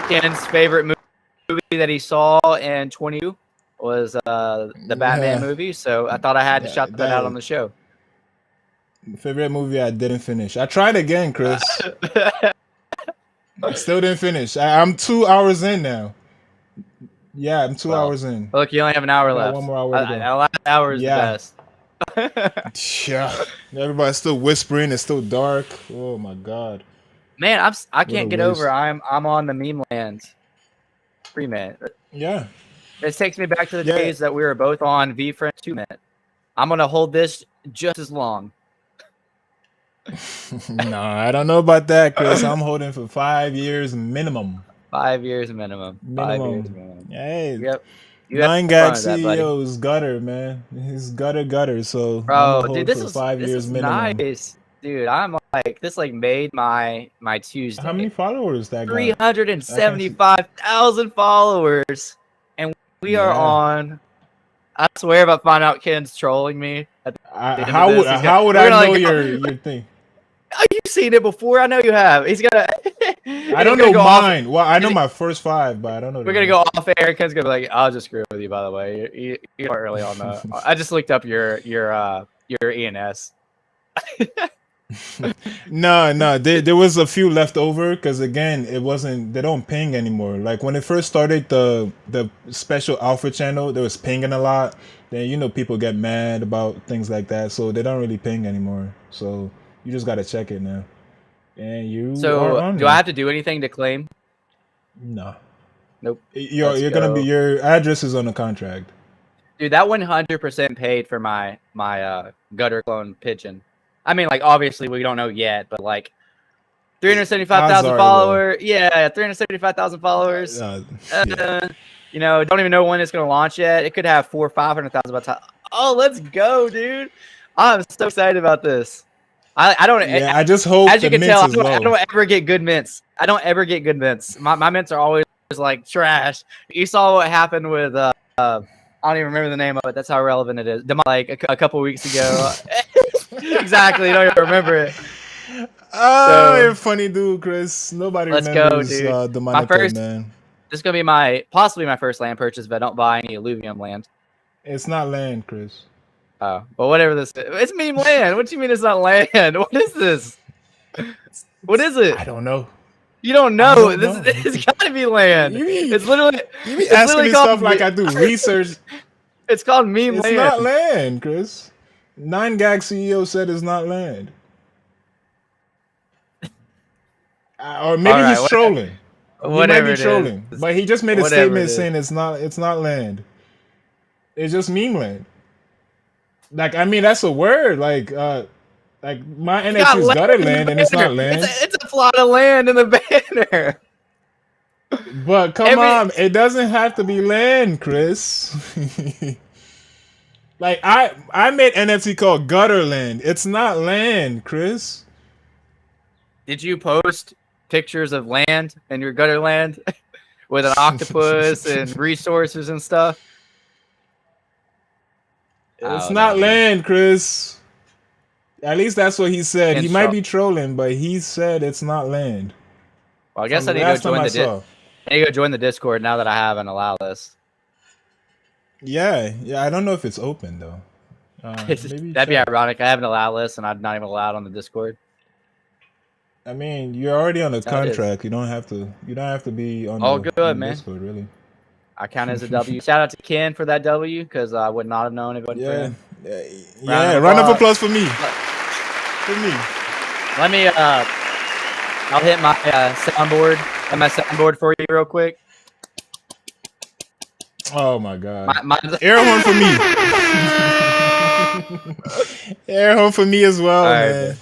Ken's favorite movie that he saw in 22 was the Batman movie. So I thought I had to shout that out on the show. Favorite movie I didn't finish. I tried again, Chris. I still didn't finish. I'm 2 hours in now. Yeah, I'm 2 hours in. Look, you only have an hour left. 1 more hour to go. The last hour is the best. Yeah. Everybody's still whispering. It's still dark. Oh my god. Man, I can't get over. I'm on the meme land pre-mint. Yeah. This takes me back to the days that we were both on VFriend 2 mint. I'm gonna hold this just as long. No, I don't know about that, Chris. I'm holding for 5 years minimum. 5 years minimum. 5 years minimum. Hey. Yep. 9gag CEO is gutter, man. He's gutter. So bro, dude, this is 5 years minimum. Nice. Dude, I'm like, this like made my Tuesday. How many followers that got? 375,000 followers, and we are Yeah. on. I swear, if I find out Ken's trolling me at the end of How this, would how would we're I gonna know like, your thing? oh, you've seen it before. I know you have. He's gonna. I don't know mine. Well, I know my first 5, but I don't know. We're gonna go off air. Ken's gonna be like, "I'll just screw with you." By the way, you are early on the. I just looked up your ENS. No. There was a few left over because again, it wasn't. They don't ping anymore. Like when it first started, the special alpha channel, there was pinging a lot. Then people get mad about things like that, so they don't really ping anymore. So you just gotta check it now. And you are So, on do there. I have to do anything to claim? No. Nope. You're gonna be, your address is on the contract. Dude, that 100% paid for my gutter clone pigeon. I mean, like, obviously we don't know yet, but like 375,000 followers. Yeah, 375,000 followers. Yeah. Don't even know when it's gonna launch yet. It could have 400,000 or 500,000 by the time. Oh, let's go, dude! I'm so excited about this. I don't. Yeah, I just hope as you the can tell, mints is low. I don't ever get good mints. I don't ever get good mints. My mints are always like trash. You saw what happened with I don't even remember the name of it. That's how relevant it is. Like a couple weeks ago. Exactly. You don't even remember it. Oh, you're a funny dude, Chris. Nobody remembers the Monaco, man. This is gonna be possibly my first land purchase if I don't buy any alluvium land. It's not land, Chris. Oh, but whatever this is. It's meme land. What do you mean it's not land? What is this? What is it? I don't know. You don't know. It's got to be land. It's literally. You be asking me stuff like I do research. It's called meme land. It's not land, Chris. 9gag CEO said it's not land. Or maybe he's trolling. He might be trolling, but he just made a statement saying it's not land. It's just meme land. Like, I mean, that's a word. Like my NFT's got land and it's not land. It's a plot of land in the banner. But come on, it doesn't have to be land, Chris. Like I made NFT called Gutterland. It's not land, Chris. Did you post pictures of land in your gutter land with an octopus and resources and stuff? It's not land, Chris. At least that's what he said. He might be trolling, but he said it's not land. Well, I guess I need to go join the I need to go join the Discord now that I have an allow list. Yeah. I don't know if it's open though. That'd be ironic. I have an allow list and I'm not even allowed on the Discord. I mean, you're already on the contract. You don't have to be on the Discord, really. I count as a W. Shout out to Ken for that W because I would not have known if it wasn't for him. Yeah. Round of applause for me. Let me I'll hit my soundboard for you real quick. Oh my god. Air horn for me. Air horn for me as well, man.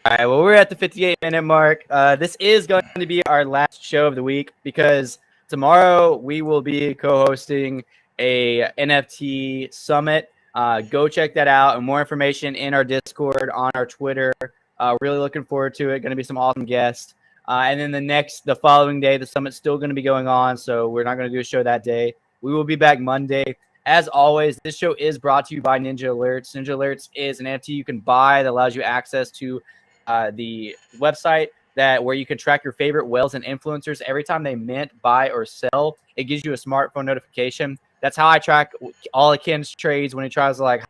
All right, well, we're at the 58-minute mark. This is going to be our last show of the week because tomorrow we will be co-hosting a NFT summit. Go check that out and more information in our Discord, on our Twitter. Really looking forward to it. Going to be some awesome guests. And then the following day, the summit's still going to be going on, so we're not going to do a show that day. We will be back Monday. As always, this show is brought to you by Ninjalerts. Ninjalerts is an NFT you can buy that allows you access to the website where you can track your favorite whales and influencers. Every time they mint, buy, or sell, it gives you a smartphone notification. That's how I track all of Ken's trades when he tries to like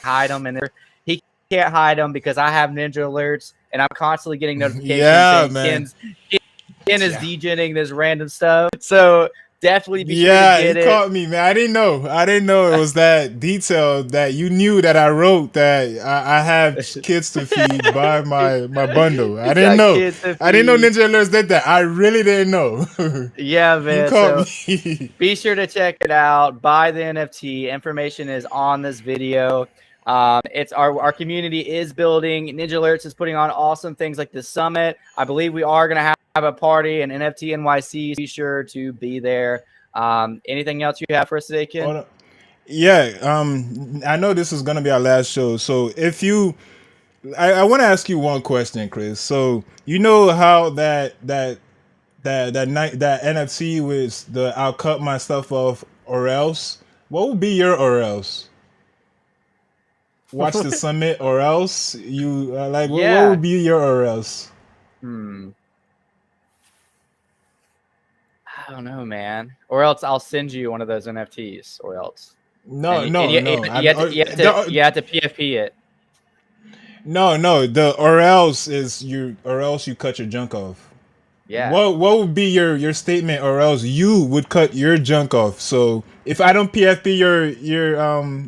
hide them, and he can't hide them because I have Ninjalerts, and I'm constantly getting notifications. Yeah, man. Ken is degenerating this random stuff. So definitely be sure to get it. Caught me, man. I didn't know it was that detailed that you knew that I wrote that I have kids to feed by my bundle. I didn't know. I didn't know Ninja Alerts did that. I really didn't know. Yeah, man. You caught me. Be sure to check it out. Buy the NFT. Information is on this video. It's our community is building. Ninjalerts is putting on awesome things like the summit. I believe we are going to have a party and NFT NYC. Be sure to be there. Anything else you have for us today, Ken? Yeah. I know this is going to be our last show. So if you I want to ask you one question, Chris. So you know how that NFT was the I'll cut my stuff off or else. What would be your or else? Watch the summit or else you like what Yeah. would be your or else? Hmm. I don't know, man. Or else I'll send you one of those NFTs. Or else, and No, you, no, no. you have to PFP it. No. The or else is you or else you cut your junk off. Yeah. What would be your statement or else you would cut your junk off? So if I don't PFP your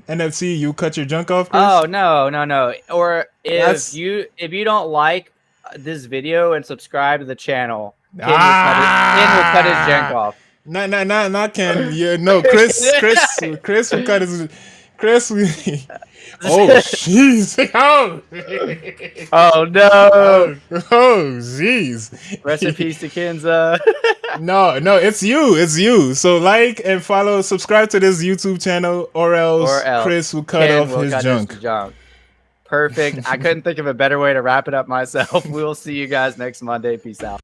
NFC, you cut your junk off, Chris? Oh no. Or That's if you don't like this video and subscribe to the channel, Ken will cut his junk ah off. not Ken. Yeah, no, Chris will cut his Chris. Oh jeez. Oh. Oh no. Oh, oh, jeez. Rest in peace to Ken's. No, it's you. It's you. So like and follow, subscribe to this YouTube channel, or Or else else Chris will cut Ken off will his cut junk. his junk. Perfect. I couldn't think of a better way to wrap it up myself. We will see you guys next Monday. Peace out.